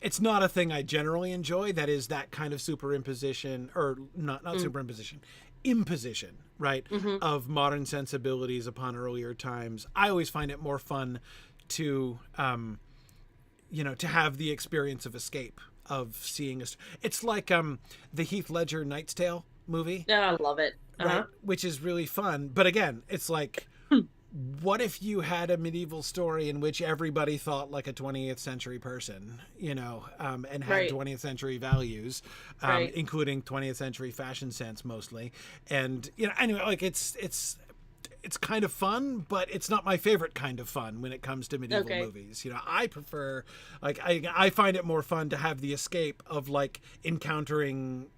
it's not a thing I generally enjoy. That is that kind of superimposition, or not superimposition, imposition, right, of modern sensibilities upon earlier times. I always find it more fun to, you know, to have the experience of escape, of seeing it's like the Heath Ledger Knight's Tale movie. Yeah, I love it. Right, which is really fun. But again, it's like, what if you had a medieval story in which everybody thought like a 20th century person, and had 20th century values, including 20th century fashion sense mostly. And, anyway, like it's kind of fun, but it's not my favorite kind of fun when it comes to medieval movies. I prefer, like, I find it more fun to have the escape of like encountering,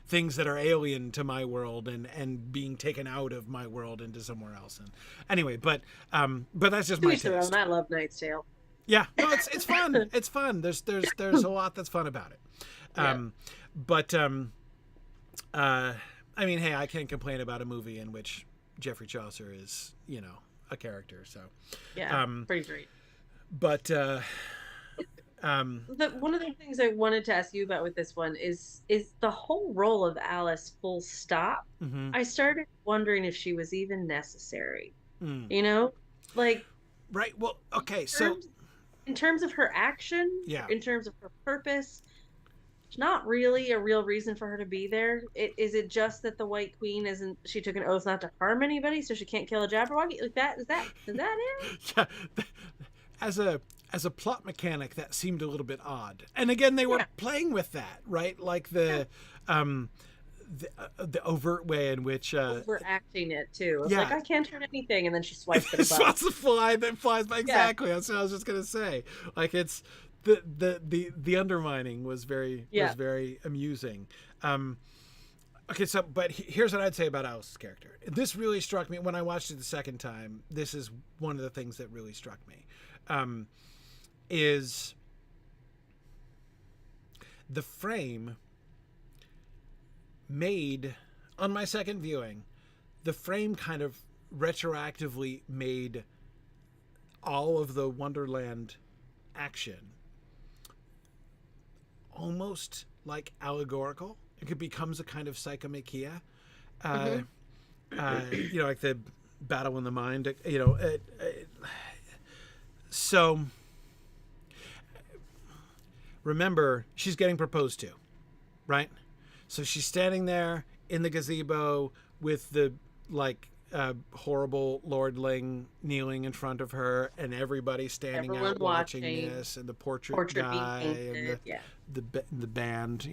things that are alien to my world and being taken out of my world into somewhere else. And anyway, but that's just my taste. I love Knight's Tale. Yeah, no, it's fun. It's fun. There's a lot that's fun about it. But I mean, hey, I can't complain about a movie in which Geoffrey Chaucer is, a character. So yeah, pretty great. But one of the things I wanted to ask you about with this one is the whole role of Alice, full stop. Mm-hmm. I started wondering if she was even necessary. Like, right. Well, okay. In terms of her action, in terms of her purpose, not really a real reason for her to be there. Is it just that the White Queen she took an oath not to harm anybody, so she can't kill a Jabberwocky? Like that? Is that it? Yeah. As a plot mechanic, that seemed a little bit odd. And again, they were playing with that, right? Like the overt way in which overacting it too. It's like, I can't turn anything, and then she swipes the swats the fly that flies by. Exactly. That's what I was just gonna say. Like, it's the undermining was very amusing. Okay, so but here's what I'd say about Alice's character. This really struck me when I watched it the second time. This is one of the things that really struck me. Is the frame made on my second viewing, the frame kind of retroactively made all of the Wonderland action almost like allegorical. It becomes a kind of psychomachia, like the battle in the mind, so remember, she's getting proposed to, right? So she's standing there in the gazebo with the horrible lordling kneeling in front of her, and everybody standing out watching this, and the portrait guy and the band,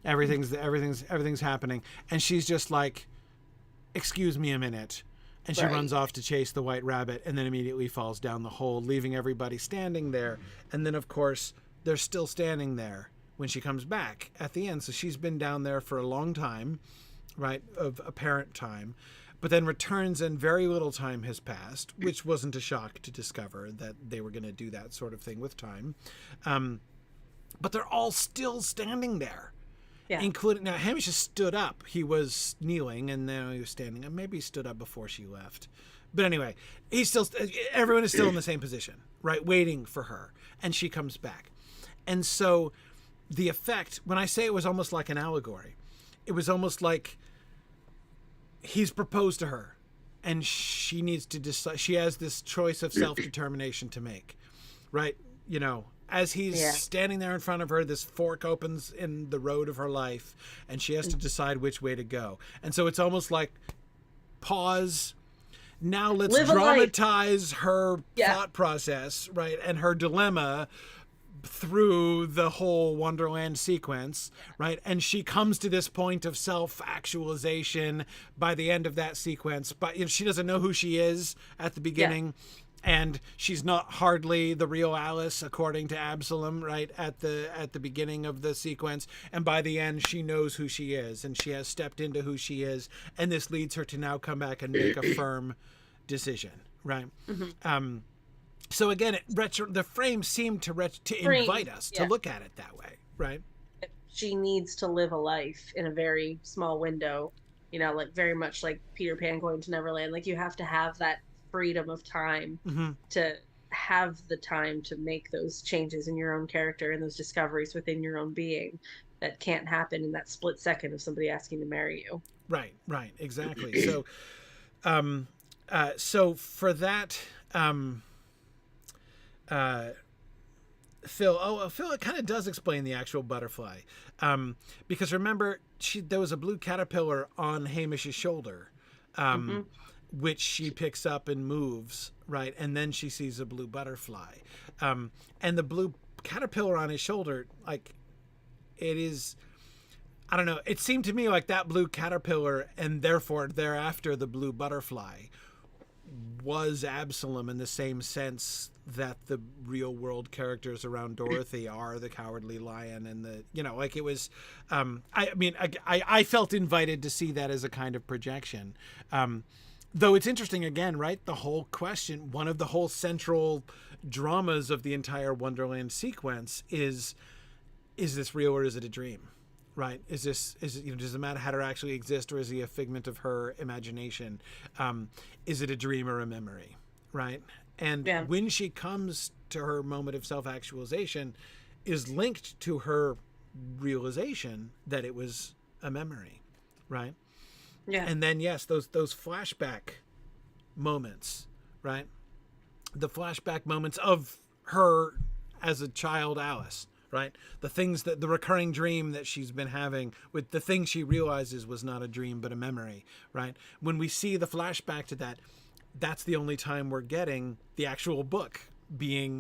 everything's happening, and she's just like, "Excuse me a minute." And she runs off to chase the white rabbit, and then immediately falls down the hole, leaving everybody standing there. And then, of course, they're still standing there when she comes back at the end. So she's been down there for a long time, right, of apparent time, but then returns and very little time has passed, which wasn't a shock to discover that they were going to do that sort of thing with time. But they're all still standing there. Yeah. Including, now Hamish has stood up. He was kneeling, and now he was standing up. Maybe he stood up before she left. But anyway, everyone is still in the same position, right? Waiting for her. And she comes back. And so the effect, when I say it was almost like an allegory, it was almost like he's proposed to her, and she needs to decide. She has this choice of self-determination to make, right? As he's standing there in front of her, this fork opens in the road of her life, and she has to decide which way to go. And so it's almost like, pause. Now let's dramatize her thought process, right? And her dilemma through the whole Wonderland sequence, right? And she comes to this point of self-actualization by the end of that sequence. But she doesn't know who she is at the beginning. Yeah. And she's not hardly the real Alice, according to Absalom, right, at the beginning of the sequence. And by the end, she knows who she is, and she has stepped into who she is. And this leads her to now come back and make a firm decision, right? Mm-hmm. So again, the frame seemed to invite us to look at it that way, right? She needs to live a life in a very small window, like very much like Peter Pan going to Neverland. Like, you have to have that freedom of time to have the time to make those changes in your own character and those discoveries within your own being that can't happen in that split second of somebody asking to marry you. Right, exactly. So, so for that, Phil. Oh, Phil, it kind of does explain the actual butterfly, because remember, there was a blue caterpillar on Hamish's shoulder, which she picks up and moves, right, and then she sees a blue butterfly, and the blue caterpillar on his shoulder, like, it is. I don't know. It seemed to me like that blue caterpillar, and therefore thereafter the blue butterfly, was Absalom in the same sense that the real world characters around Dorothy are the Cowardly Lion and the, like, it was, I felt invited to see that as a kind of projection. Though it's interesting again, right? The whole question, one of the whole central dramas of the entire Wonderland sequence is this real or is it a dream? Right? Does the Mad Hatter actually exist, or is he a figment of her imagination? Is it a dream or a memory? Right? And when she comes to her moment of self-actualization, is linked to her realization that it was a memory, right? Yeah. And then those flashback moments, right? The flashback moments of her as a child, Alice. Right? The recurring dream that she's been having, with the thing she realizes was not a dream, but a memory, right? When we see the flashback to that, that's the only time we're getting the actual book being,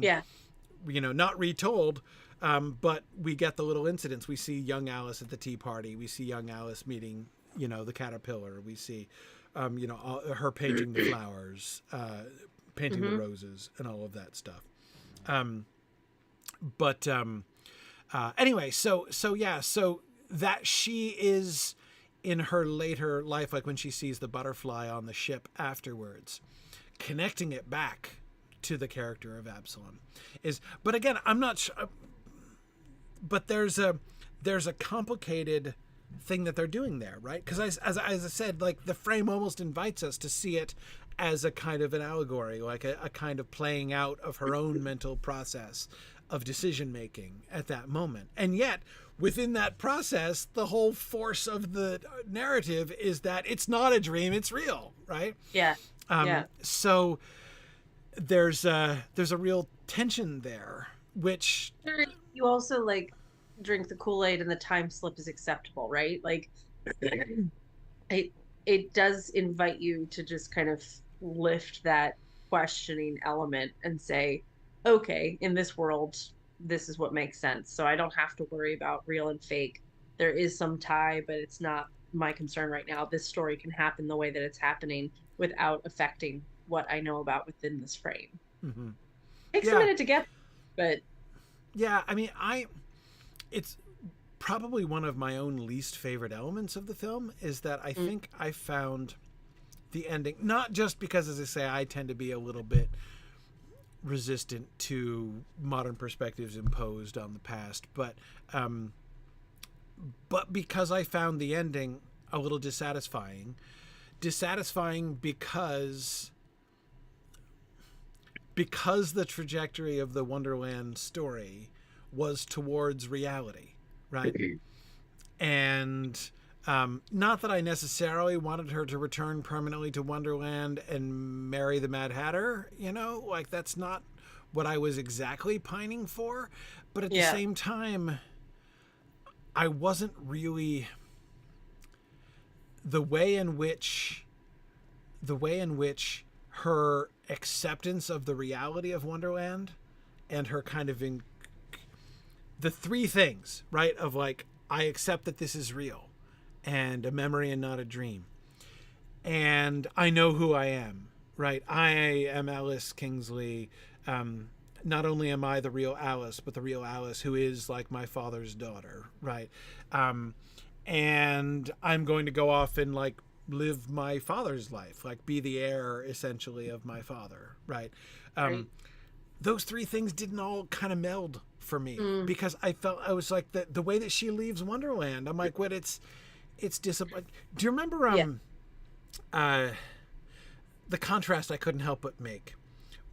not retold, but we get the little incidents. We see young Alice at the tea party. We see young Alice meeting, the caterpillar. We see, her painting the flowers, painting the roses, and all of that stuff. Anyway, so that she is in her later life, like when she sees the butterfly on the ship afterwards, connecting it back to the character of Absalom but again, I'm not sure, but there's a complicated thing that they're doing there, right? Because as I said, like, the frame almost invites us to see it as a kind of an allegory, like a kind of playing out of her own mental process of decision making at that moment. And yet within that process, the whole force of the narrative is that it's not a dream, it's real, right? So there's a real tension there, which you also, like, drink the Kool-Aid and the time slip is acceptable, right? Like, it does invite you to just kind of lift that questioning element and say, okay, in this world, this is what makes sense. So I don't have to worry about real and fake. There is some tie, but it's not my concern right now. This story can happen the way that it's happening without affecting what I know about within this frame. Takes a minute to get, but it's probably one of my own least favorite elements of the film is that I think I found the ending, not just because, as I say, I tend to be a little bit resistant to modern perspectives imposed on the past, but because I found the ending a little dissatisfying because the trajectory of the Wonderland story was towards reality, right? And not that I necessarily wanted her to return permanently to Wonderland and marry the Mad Hatter, like, that's not what I was exactly pining for. But at the same time, I wasn't really, the way in which her acceptance of the reality of Wonderland and her kind of the three things, right, of like, I accept that this is real and a memory and not a dream, and I know who I am, right? I am Alice Kingsley. Not only am I the real Alice, but the real Alice who is like my father's daughter, right? And I'm going to go off and, like, live my father's life, like, be the heir essentially of my father, right? Those three things didn't all kind of meld for me because I was like, the way that she leaves Wonderland, I'm like, what? It's disappointing. Do you remember the contrast I couldn't help but make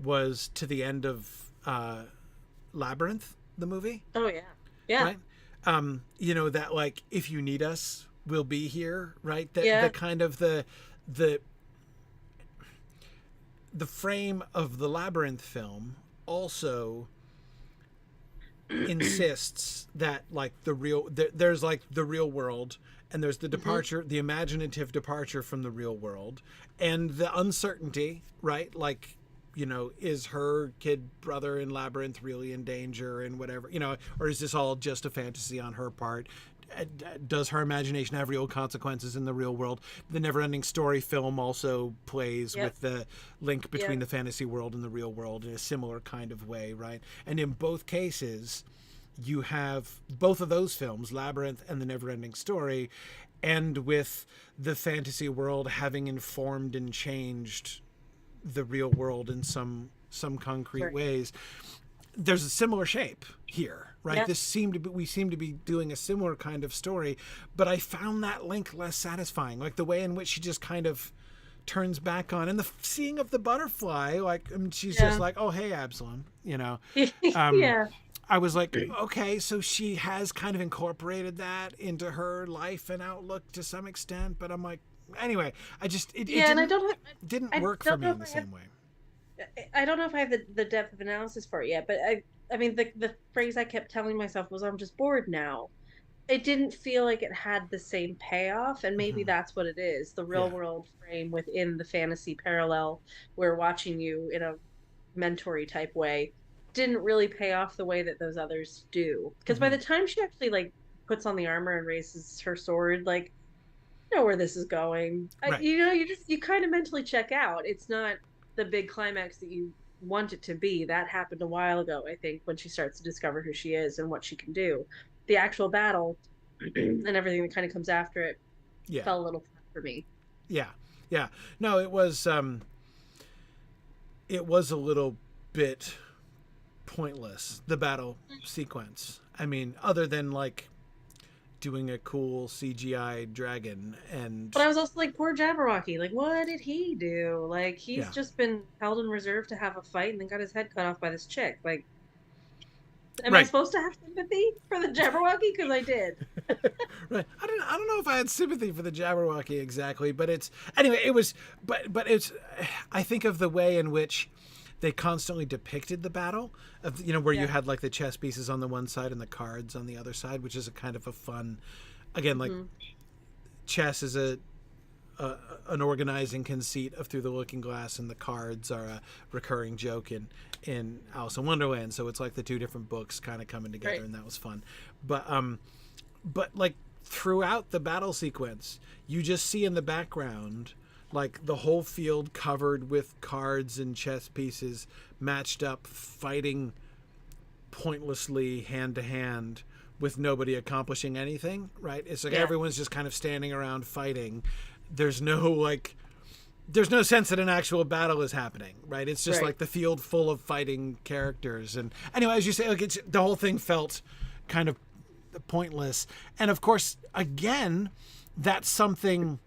was to the end of Labyrinth, the movie? Oh yeah. Right? That, like, if you need us, we'll be here, right? The kind of the frame of the Labyrinth film also insists that like there's like the real world, and there's the departure, the imaginative departure from the real world, and the uncertainty, right? Like, you know, is her kid brother in Labyrinth really in danger and whatever, you know, or is this all just a fantasy on her part? Does her imagination have real consequences in the real world? The Neverending Story film also plays with the link between the fantasy world and the real world in a similar kind of way, right? And in both cases, you have both of those films, Labyrinth and The Neverending Story, end with the fantasy world having informed and changed the real world in some concrete ways. There's a similar shape here, right? We seem to be doing a similar kind of story, but I found that link less satisfying. Like the way in which she just kind of turns back on, and the seeing of the butterfly, like, I mean, she's just like, oh, hey, Absalom, you know? I was like, okay, so she has kind of incorporated that into her life and outlook to some extent, but I'm like, anyway, I just, it didn't work for me in the same way. I don't know if I have the depth of analysis for it yet, but I mean, the phrase I kept telling myself was, I'm just bored now. It didn't feel like it had the same payoff, and maybe that's what it is. The real world frame within the fantasy parallel, we're watching you in a mentory type way, didn't really pay off the way that those others do. Because by the time she actually like puts on the armor and raises her sword, like, you know where this is going. Right. You know, you kind of mentally check out. It's not the big climax that you want it to be. That happened a while ago, I think, when she starts to discover who she is and what she can do. The actual battle and everything that kind of comes after it fell a little flat for me. Yeah. No, it was a little bit pointless, the battle sequence. I mean, other than like doing a cool CGI dragon, but I was also like, poor Jabberwocky, like, what did he do? Like, he's just been held in reserve to have a fight and then got his head cut off by this chick. Like, am I supposed to have sympathy for the Jabberwocky? Because I did. Right. I don't know if I had sympathy for the Jabberwocky exactly, but it's anyway. It was, but it's. I think of the way in which they constantly depicted the battle, of, you know, where you had like the chess pieces on the one side and the cards on the other side, which is a kind of a fun, again, like chess is an organizing conceit of Through the Looking Glass, and the cards are a recurring joke in Alice in Wonderland. So it's like the two different books kind of coming together, and that was fun. But like throughout the battle sequence, you just see in the background like the whole field covered with cards and chess pieces matched up, fighting pointlessly hand to hand with nobody accomplishing anything, right? It's like everyone's just kind of standing around fighting. There's no sense that an actual battle is happening, right? It's just like the field full of fighting characters. And anyway, as you say, like, the whole thing felt kind of pointless. And of course, again, that's something,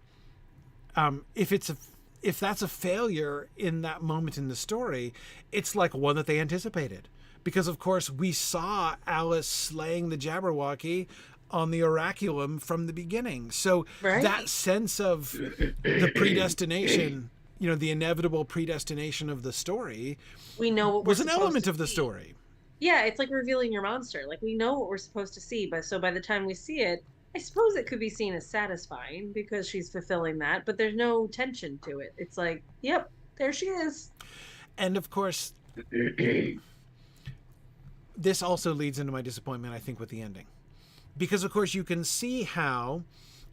if that's a failure in that moment in the story, it's like one that they anticipated. Because, of course, we saw Alice slaying the Jabberwocky on the Oraculum from the beginning. So that sense of the predestination, you know, the inevitable predestination of the story, we know what was an element of the story. Yeah, it's like revealing your monster. Like, we know what we're supposed to see, but so by the time we see it, I suppose it could be seen as satisfying because she's fulfilling that, but there's no tension to it. It's like, yep, there she is. And of course, this also leads into my disappointment, I think, with the ending. Because, of course, you can see how,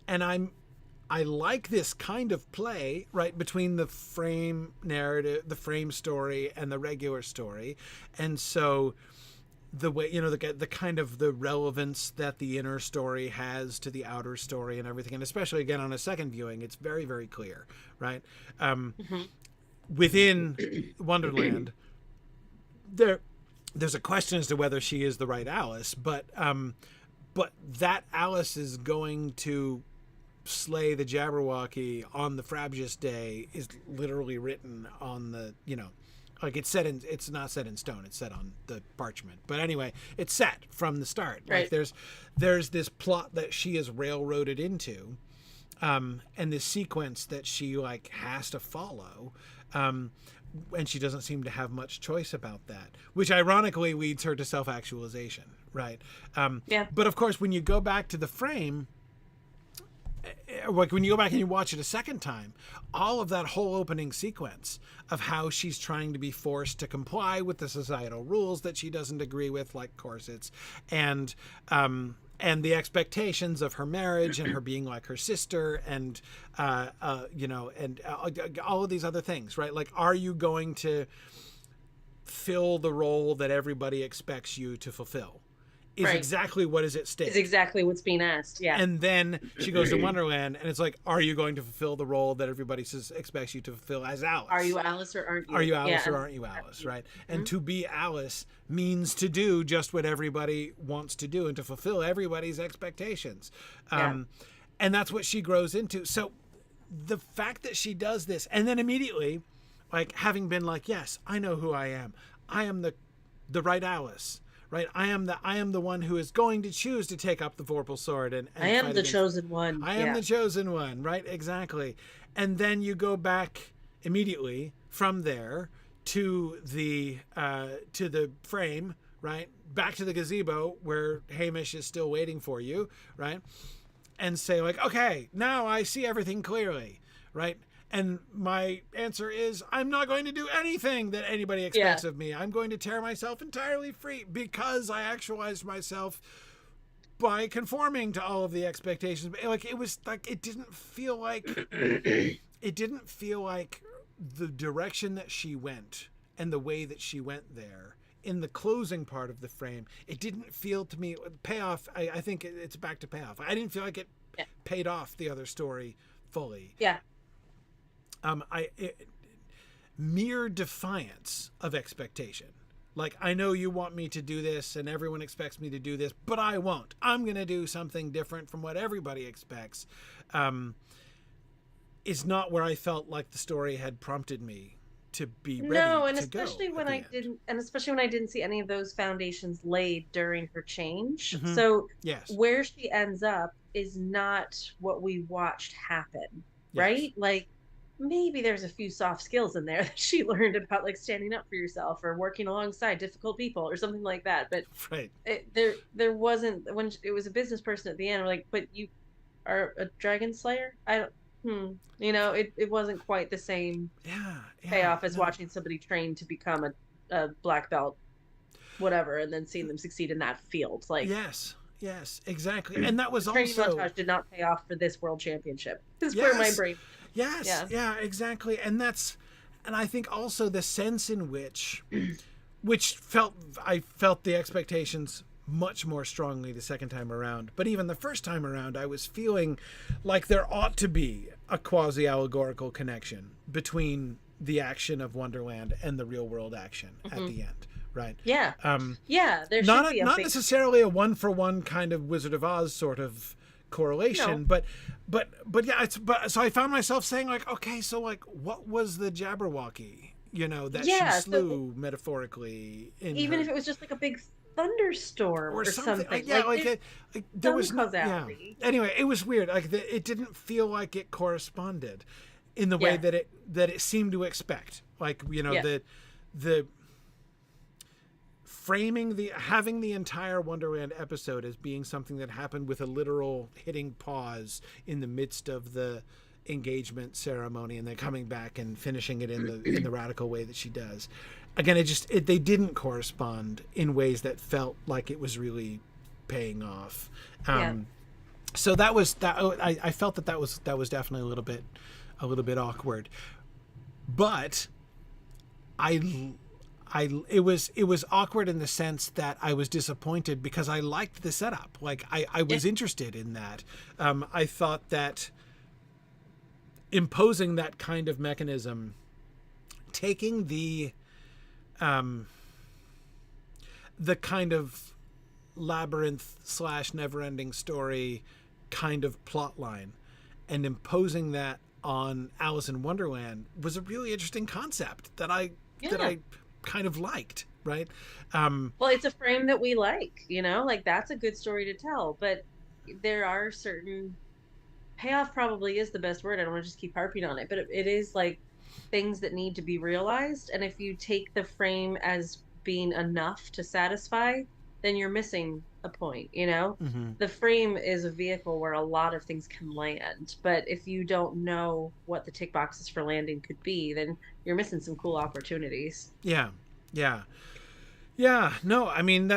and I like this kind of play, right, between the frame narrative, the frame story, and the regular story. And so the way, you know, the kind of the relevance that the inner story has to the outer story and everything, and especially, again, on a second viewing, it's very, very clear, right? Within Wonderland, there's a question as to whether she is the right Alice, but that Alice is going to slay the Jabberwocky on the Frabjous Day is literally written on the, you know, like it's not set in stone, it's set on the parchment. But anyway, it's set from the start. Right. Like there's this plot that she is railroaded into, and this sequence that she like has to follow. And she doesn't seem to have much choice about that, which ironically leads her to self-actualization, right? But of course, when you go back to the frame, like when you go back and you watch it a second time, all of that whole opening sequence of how she's trying to be forced to comply with the societal rules that she doesn't agree with, like corsets, and the expectations of her marriage and her being like her sister, and and all of these other things, right? Like, are you going to fill the role that everybody expects you to fulfill? Is exactly what is at stake. Is exactly what's being asked, yeah. And then she goes to Wonderland, and it's like, are you going to fulfill the role that everybody expects you to fulfill as Alice? Are you Alice or aren't you? Are you Alice or aren't you Alice, right? And to be Alice means to do just what everybody wants to do and to fulfill everybody's expectations. And that's what she grows into. So the fact that she does this, and then immediately, like, having been like, yes, I know who I am. I am the right Alice. Right, I am the one who is going to choose to take up the Vorpal sword and I am the chosen one. I am the chosen one, right? Exactly. And then you go back immediately from there to the frame, right? Back to the gazebo where Hamish is still waiting for you, right? And say like, okay, now I see everything clearly, right? And my answer is, I'm not going to do anything that anybody expects of me. I'm going to tear myself entirely free because I actualized myself by conforming to all of the expectations. Like, it was like, it didn't feel like the direction that she went and the way that she went there in the closing part of the frame. It didn't feel to me payoff. I think it's back to payoff. I didn't feel like it paid off the other story fully. Yeah. Mere defiance of expectation. Like, I know you want me to do this and everyone expects me to do this, but I won't. I'm going to do something different from what everybody expects. Is not where I felt like the story had prompted me to be ready. No, and especially when I didn't see any of those foundations laid during her change. Mm-hmm. So where she ends up is not what we watched happen, right? Like, maybe there's a few soft skills in there that she learned about, like standing up for yourself or working alongside difficult people or something like that. But there wasn't, when it was a business person at the end, like, but you are a dragon slayer? It wasn't quite the same payoff as watching somebody train to become a black belt, whatever, and then seeing them succeed in that field. Like, yes, exactly. And that was training also montage did not pay off for this world championship. This is where my brain. Exactly. And I think also the sense in which I felt the expectations much more strongly the second time around. But even the first time around, I was feeling like there ought to be a quasi-allegorical connection between the action of Wonderland and the real world action at the end. Right. Yeah. There should not be not necessarily a 1-for-1 kind of Wizard of Oz sort of correlation, but so I found myself saying like, okay, so like, what was the Jabberwocky, that she slew metaphorically? Even if it was just like a big thunderstorm or something. There was causality. Anyway, it was weird. Like, it didn't feel like it corresponded in the way that it seemed to expect. Like, the having the entire Wonderland episode as being something that happened with a literal hitting pause in the midst of the engagement ceremony and then coming back and finishing it in the radical way that she does. Again, they didn't correspond in ways that felt like it was really paying off. So that was that. I felt that was definitely a little bit awkward, but it was awkward in the sense that I was disappointed because I liked the setup. Like, I was interested in that. I thought that imposing that kind of mechanism, taking the kind of labyrinth / never-ending story kind of plot line and imposing that on Alice in Wonderland was a really interesting concept that I kind of liked, right? Well, it's a frame that we like, like, that's a good story to tell, but there are certain payoff probably is the best word. I don't want to just keep harping on it, but it is like things that need to be realized. And if you take the frame as being enough to satisfy, then you're missing a point, you know? Mm-hmm. The frame is a vehicle where a lot of things can land, but if you don't know what the tick boxes for landing could be, then you're missing some cool opportunities. Yeah, yeah, yeah. No, I mean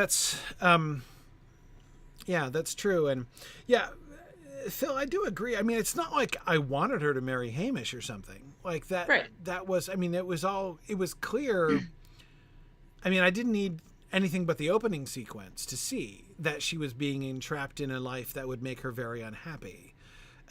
yeah, that's true, and yeah, Phil, I do agree. I mean, it's not like I wanted her to marry Hamish or something like that. Right. That was, I mean, it was clear. I mean, I didn't need anything but the opening sequence to see that she was being entrapped in a life that would make her very unhappy.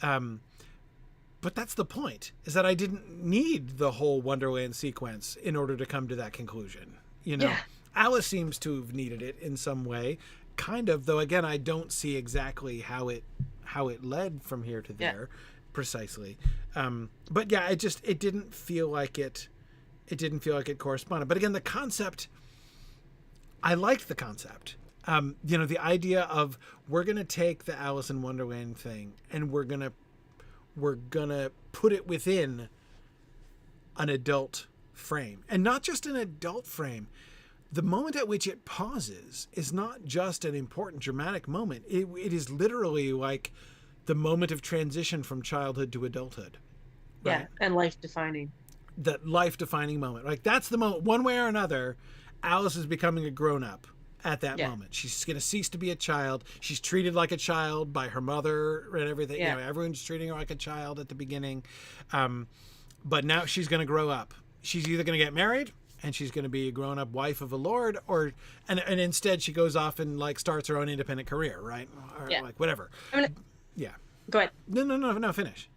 But that's the point, is that I didn't need the whole Wonderland sequence in order to come to that conclusion. You know, Yeah. Alice seems to have needed it in some way, kind of, though again, I don't see exactly how it led from here to there precisely. But yeah, it didn't feel like it corresponded. But again, the concept, I liked the concept. You know, the idea of we're going to take the Alice in Wonderland thing and we're going to put it within an adult frame, and not just an adult frame. The moment at which it pauses is not just an important dramatic moment. It is literally like the moment of transition from childhood to adulthood. Right? Yeah, and life defining. That life-defining moment. Like, that's the moment, one way or another, Alice is becoming a grown-up at that moment. She's going to cease to be a child. She's treated like a child by her mother and everything. Yeah. You know, everyone's treating her like a child at the beginning. But now she's going to grow up. She's either going to get married and she's going to be a grown-up wife of a lord, and instead she goes off and like starts her own independent career, right? Or like whatever. I mean, yeah. Go ahead. No. Finish.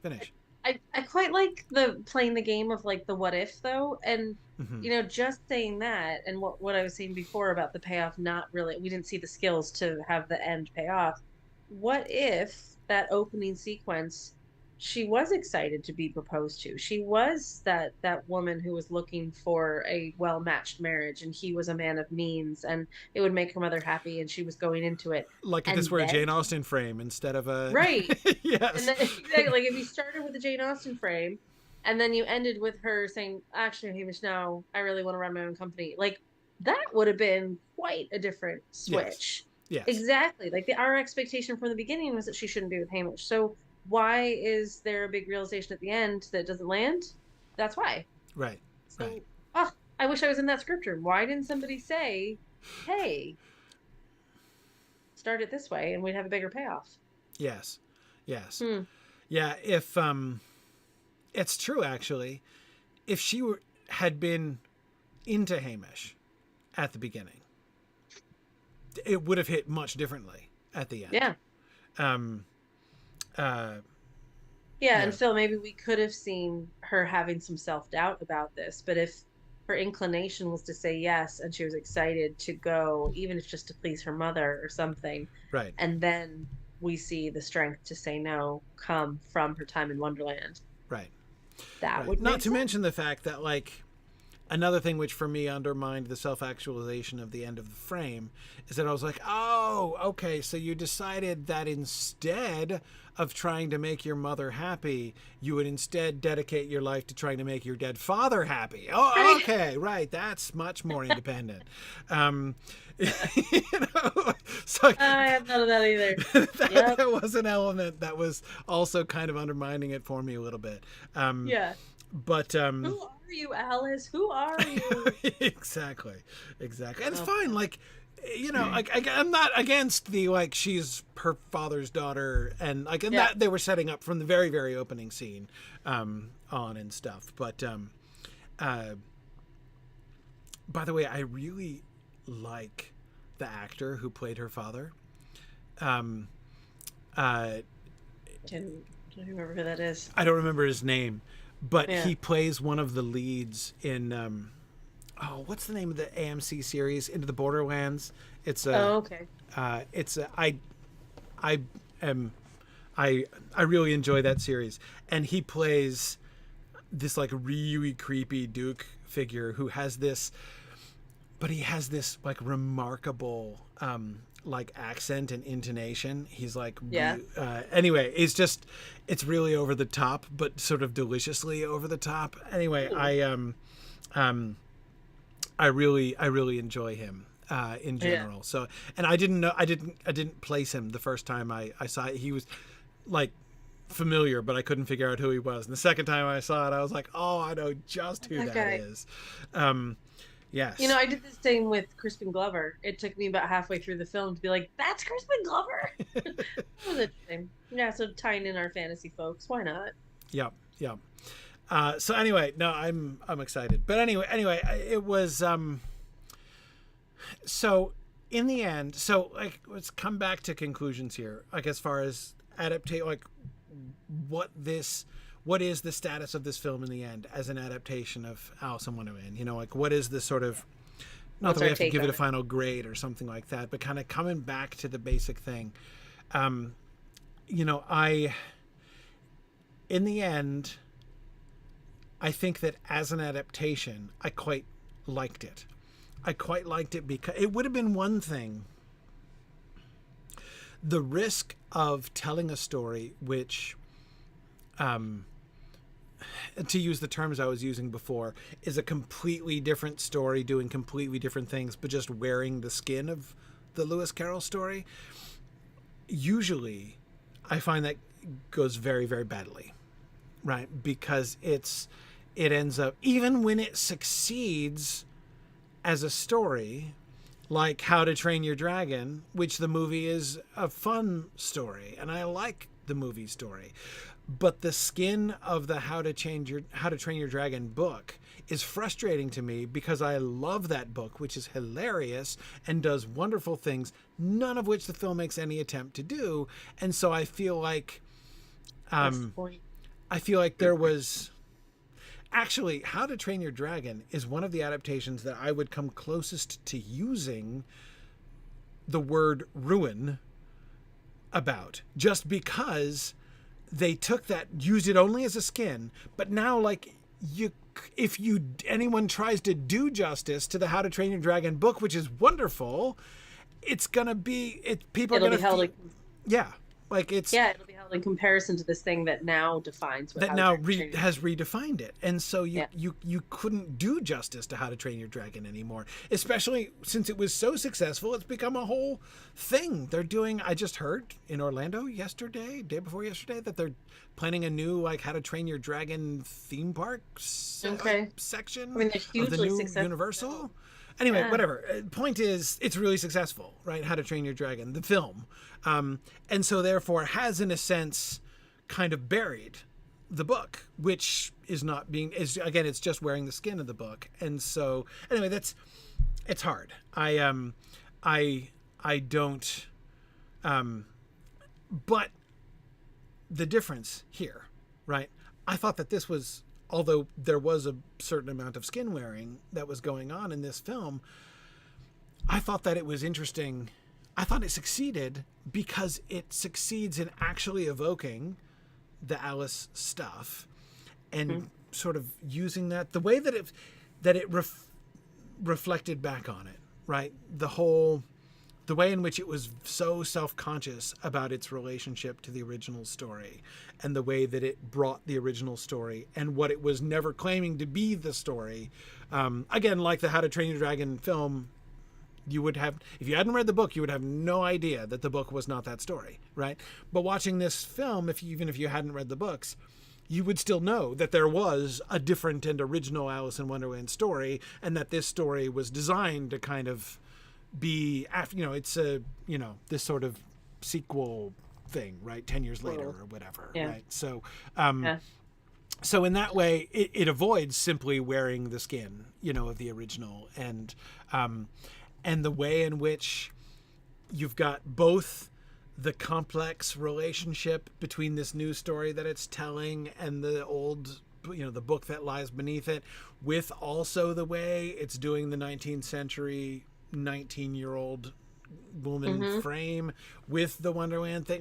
I quite like playing the game of like the what if though, and you know, just saying that, and what I was saying before about the payoff, not really, we didn't see the skills to have the end payoff. What if that opening sequence, she was excited to be proposed to? She was that woman who was looking for a well-matched marriage, and he was a man of means, and it would make her mother happy, and she was going into it. Like if this were a Jane Austen frame instead of a... Right. Yes. And then, exactly, like if you started with the Jane Austen frame, and then you ended with her saying, actually, Hamish, no, I really want to run my own company. Like, that would have been quite a different switch. Yes. Exactly. Like, our expectation from the beginning was that she shouldn't be with Hamish. So why is there a big realization at the end that doesn't land? That's why. Right. So, right. Oh, I wish I was in that script room. Why didn't somebody say, hey, start it this way and we'd have a bigger payoff? Yes. Yeah, if it's true actually. If she had been into Hamish at the beginning, it would have hit much differently at the end. Yeah. And Phil, maybe we could have seen her having some self-doubt about this, but if her inclination was to say yes and she was excited to go, even if just to please her mother or something, right? And then we see the strength to say no come from her time in Wonderland, right? That would not make to sense. mention the fact that, like, another thing which for me undermined the self-actualization of the end of the frame is that I was like, oh, okay, so you decided that instead of trying to make your mother happy, you would instead dedicate your life to trying to make your dead father happy. Oh, okay, right, that's much more independent. You know, so I have none of that either. That was an element that was also kind of undermining it for me a little bit. But who are you, Alice? Who are you? Exactly. And it's fine. Like, you know, I'm not against the, like, she's her father's daughter, and like, and that they were setting up from the very, very opening scene on and stuff. But by the way, I really like the actor who played her father. Don't remember who that is. I don't remember his name. But he plays one of the leads in, what's the name of the AMC series, Into the Borderlands? It's a, I really enjoy that series. And he plays this like really creepy Duke figure who has this but he has this like remarkable like accent and intonation. He's like, anyway, it's really over the top, but sort of deliciously over the top. Anyway, I really enjoy him in general. Yeah. So, and I didn't place him the first time I saw it. He was like familiar, but I couldn't figure out who he was. And the second time I saw it, I was like, oh, I know just who that is. Yes. You know, I did the same with Crispin Glover. It took me about halfway through the film to be like, that's Crispin Glover. That was interesting. Yeah, so tying in our fantasy folks, why not? Yeah. So anyway, no, I'm excited. But anyway, it was so in the end, so like let's come back to conclusions here. Like as far as adaptate, like what is the status of this film in the end as an adaptation of Alice in Wonderland? You know, like what is the sort of, not that we have to give it a final grade or something like that, but kind of coming back to the basic thing. You know, in the end, I think that as an adaptation, I quite liked it. I quite liked it because it would have been one thing. The risk of telling a story which, to use the terms I was using before, is a completely different story doing completely different things, but just wearing the skin of the Lewis Carroll story. Usually, I find that goes very, very badly, right? Because it ends up, even when it succeeds as a story, like How to Train Your Dragon, which the movie is a fun story, and I like the movie story. But the skin of the How to Train Your Dragon book is frustrating to me because I love that book, which is hilarious and does wonderful things, none of which the film makes any attempt to do. And so I feel like there was actually How to Train Your Dragon is one of the adaptations that I would come closest to using the word ruin about, just because they took that, used it only as a skin, but now like if anyone tries to do justice to the How to Train Your Dragon book, which is wonderful, it's gonna be people it'll are gonna be held it'll be held in comparison to this thing that now defines what that now has redefined it, and so you couldn't do justice to How to Train Your Dragon anymore, especially since it was so successful. It's become a whole thing. They're doing, I just heard in Orlando day before yesterday, that they're planning a new like How to Train Your Dragon theme park section. I mean, they're hugely of the new successful. Universal. Anyway, whatever. Point is, it's really successful, right? How to Train Your Dragon, the film. And so therefore has, in a sense, kind of buried the book, which is not being, again, it's just wearing the skin of the book. And so, anyway, it's hard. I don't, but the difference here, right? I thought that this was, although there was a certain amount of skin wearing that was going on in this film, I thought that it was interesting. I thought it succeeded because it succeeds in actually evoking the Alice stuff and sort of using that, the way that it reflected back on it, right? The way in which it was so self-conscious about its relationship to the original story, and the way that it brought the original story and what it was never claiming to be the story. Again, like the How to Train Your Dragon film, you would have, if you hadn't read the book, you would have no idea that the book was not that story, right? But watching this film, even if you hadn't read the books, you would still know that there was a different and original Alice in Wonderland story, and that this story was designed to kind of be, it's this sort of sequel thing, right? 10 years later or whatever, right? So, so in that way, it avoids simply wearing the skin, of the original, and the way in which you've got both the complex relationship between this new story that it's telling and the old, the book that lies beneath it, with also the way it's doing the 19th century 19-year-old woman frame with the Wonderland thing,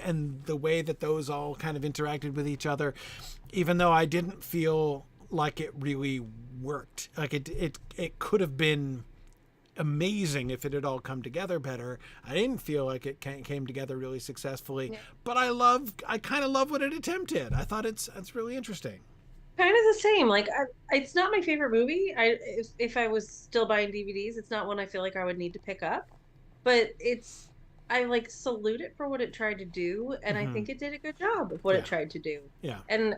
and the way that those all kind of interacted with each other, even though I didn't feel like it really worked. Like it could have been amazing if it had all come together better. I didn't feel like it came together really successfully, but I kind of love what it attempted. I thought it's really interesting. Kind of the same. Like, it's not my favorite movie. If I was still buying DVDs, it's not one I feel like I would need to pick up. But I like salute it for what it tried to do, and I think it did a good job of what it tried to do. Yeah. And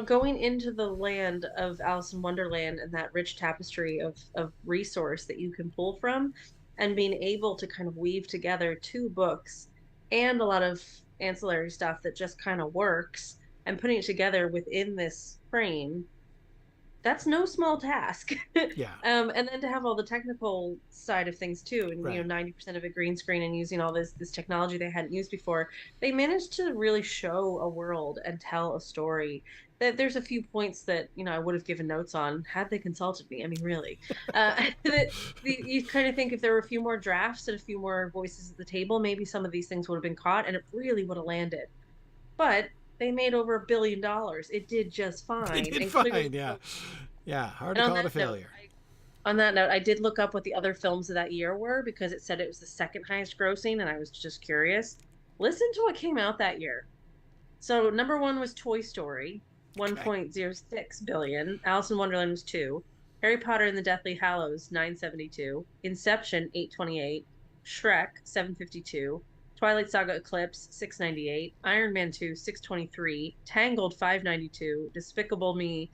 going into the land of Alice in Wonderland and that rich tapestry of resource that you can pull from, and being able to kind of weave together two books and a lot of ancillary stuff that just kind of works, and putting it together within this frame, that's no small task. Yeah. And then to have all the technical side of things too, and 90% of it green screen and using all this technology they hadn't used before, they managed to really show a world and tell a story. That there's a few points that I would have given notes on had they consulted me. I mean, really, you kind of think if there were a few more drafts and a few more voices at the table, maybe some of these things would have been caught, and it really would have landed. But they made over $1 billion. It did just fine. It did fine, yeah. Yeah, hard to call it a failure. On that note, I did look up what the other films of that year were, because it said it was the second highest grossing, and I was just curious. Listen to what came out that year. So number 1 was Toy Story, 1.06 billion. Alice in Wonderland was 2. Harry Potter and the Deathly Hallows, 972. Inception, 828. Shrek, 752. Twilight Saga Eclipse, 698. Iron Man 2, 623. Tangled, 592. Despicable Me,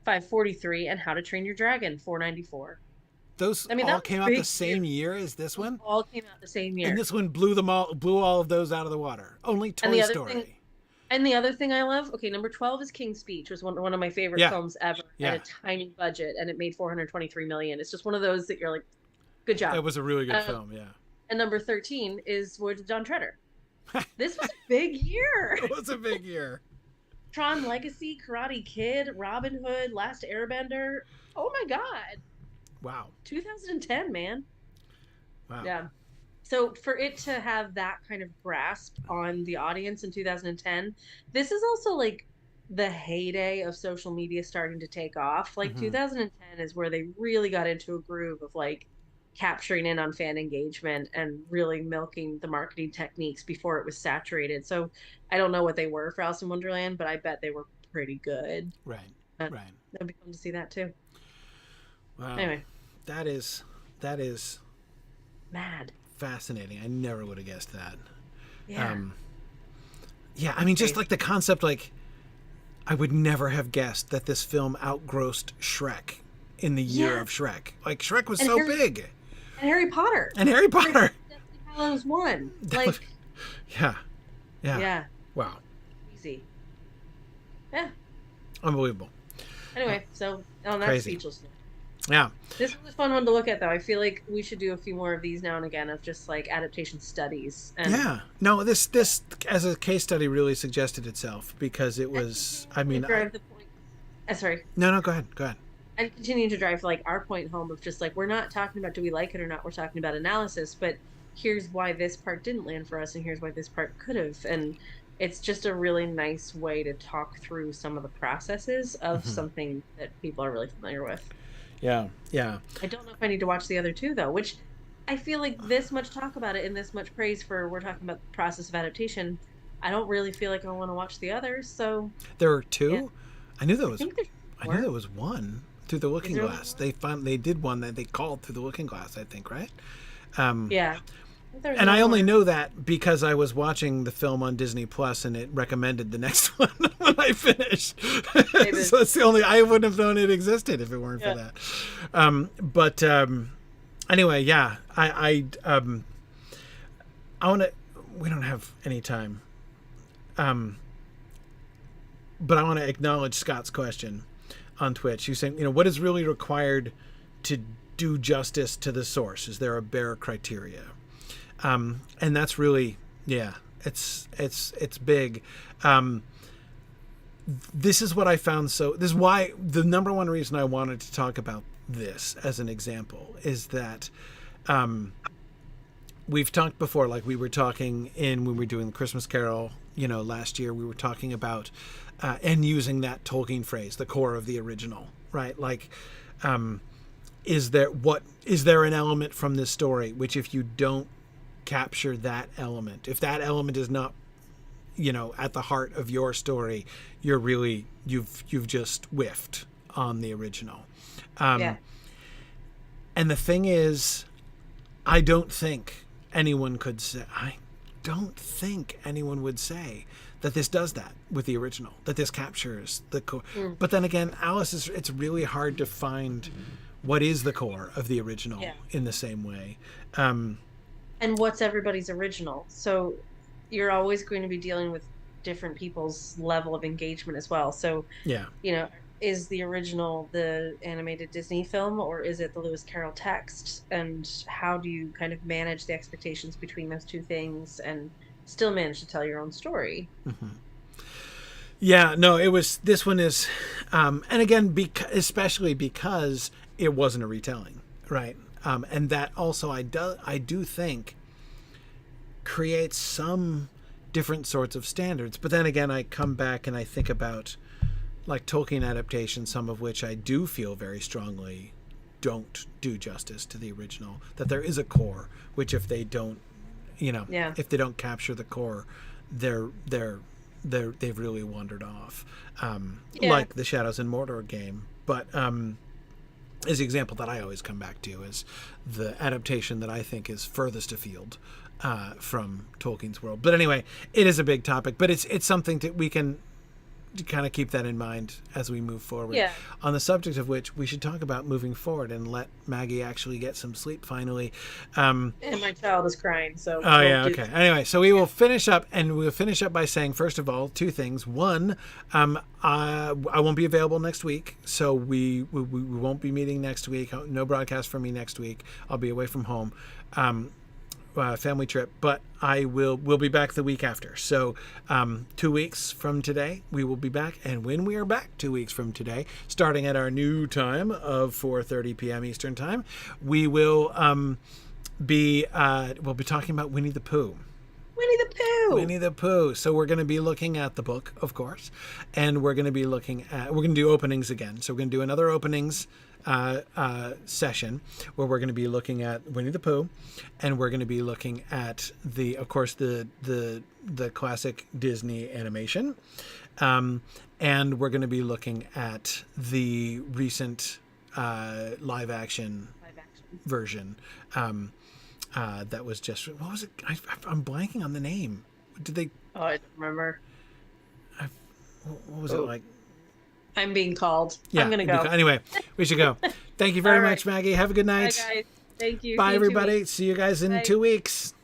543. And How to Train Your Dragon, 494. Those all came out the same year as this one? All came out the same year. And this one blew all of those out of the water. Only Toy Story. And the other thing I love, number 12 is King's Speech, was one of my favorite films ever at a tiny budget, and it made $423 million. It's just one of those that you're like, good job. It was a really good film, yeah. And number 13 is Voyage of John Treader. This was a big year. It was a big year. Tron Legacy, Karate Kid, Robin Hood, Last Airbender. Oh my God. Wow. 2010, man. Wow. Yeah. So for it to have that kind of grasp on the audience in 2010, this is also like the heyday of social media starting to take off. Like 2010 is where they really got into a groove of like capturing in on fan engagement and really milking the marketing techniques before it was saturated. So I don't know what they were for Alice in Wonderland, but I bet they were pretty good. Right. It'll be fun to see that too. Wow. Anyway, that is mad. Fascinating. I never would have guessed that. Yeah. I mean, just like the concept, like I would never have guessed that this film outgrossed Shrek in the year of Shrek. Like Shrek was big. And Harry Potter. Deathly Hallows 1. Like. Yeah. Wow. Easy. Yeah. Unbelievable. Anyway, so on that speechless. Yeah. This was a fun one to look at, though. I feel like we should do a few more of these now and again of just like adaptation studies. And No, this as a case study really suggested itself because it was. I mean, sorry. No, go ahead. And continuing to drive like our point home of just like we're not talking about do we like it or not. We're talking about analysis, but here's why this part didn't land for us, and here's why this part could have. And it's just a really nice way to talk through some of the processes of something that people are really familiar with. Yeah. I don't know if I need to watch the other two though, which I feel like this much talk about it and this much praise for we're talking about the process of adaptation. I don't really feel like I want to watch the others. So there are two. Yeah. I knew there was one. Through the Looking Glass. They did one that they called Through the Looking Glass, I think, right? Yeah. And I only know that because I was watching the film on Disney Plus and it recommended the next one when I finished. So it's the only, I wouldn't have known it existed if it weren't for that. Anyway, yeah, I want to, we don't have any time. But I want to acknowledge Scott's question on Twitch. He's saying, what is really required to do justice to the source? Is there a bare criteria? And that's really, it's big. This is what I found. This is why the number one reason I wanted to talk about this as an example is that, we've talked before, like we were talking when we were doing the Christmas Carol, last year, we were talking about, and using that Tolkien phrase, the core of the original, right? Like, is there an element from this story which, if you don't capture that element, if that element is not, at the heart of your story, you've just whiffed on the original. And the thing is, I don't think anyone would say that this does that with the original, that this captures the core. But then again, Alice, it's really hard to find what is the core of the original in the same way. And what's everybody's original? So you're always going to be dealing with different people's level of engagement as well. So, is the original the animated Disney film, or is it the Lewis Carroll text? And how do you kind of manage the expectations between those two things and still manage to tell your own story? Yeah, no, this one is, and again, especially because it wasn't a retelling, right? And that also, I do think, creates some different sorts of standards. But then again, I come back and I think about like Tolkien adaptations, some of which I do feel very strongly don't do justice to the original, that there is a core, which if they don't, if they don't capture the core, they've really wandered off. Like the Shadows in Mordor game. But is the example that I always come back to is the adaptation that I think is furthest afield from Tolkien's world. But anyway, it is a big topic, but it's something that we can kind of keep that in mind as we move forward. On the subject of which we should talk about moving forward and let Maggie actually get some sleep finally. And my child is crying, so okay. Anyway, so we will finish up, and we'll finish up by saying, first of all, two things. One, I won't be available next week, so we won't be meeting next week. No broadcast for me next week. I'll be away from home. Family trip, but we'll be back the week after. So 2 weeks from today, we will be back. And when we are back 2 weeks from today, starting at our new time of 4:30 p.m. Eastern time, we will we'll be talking about Winnie the Pooh. Winnie the Pooh. So we're going to be looking at the book, of course, and we're going to do openings again. So we're going to do another openings session where we're going to be looking at Winnie the Pooh, and we're going to be looking at the classic Disney animation, and we're going to be looking at the recent live action version that was just, what was it? I'm blanking on the name. Did they? Oh, I don't remember. What was it like? I'm being called. Yeah, I'm going to go. Anyway, we should go. Thank you very much, Maggie. Have a good night. Bye, guys. Thank you. Bye, everybody. See you guys in 2 weeks.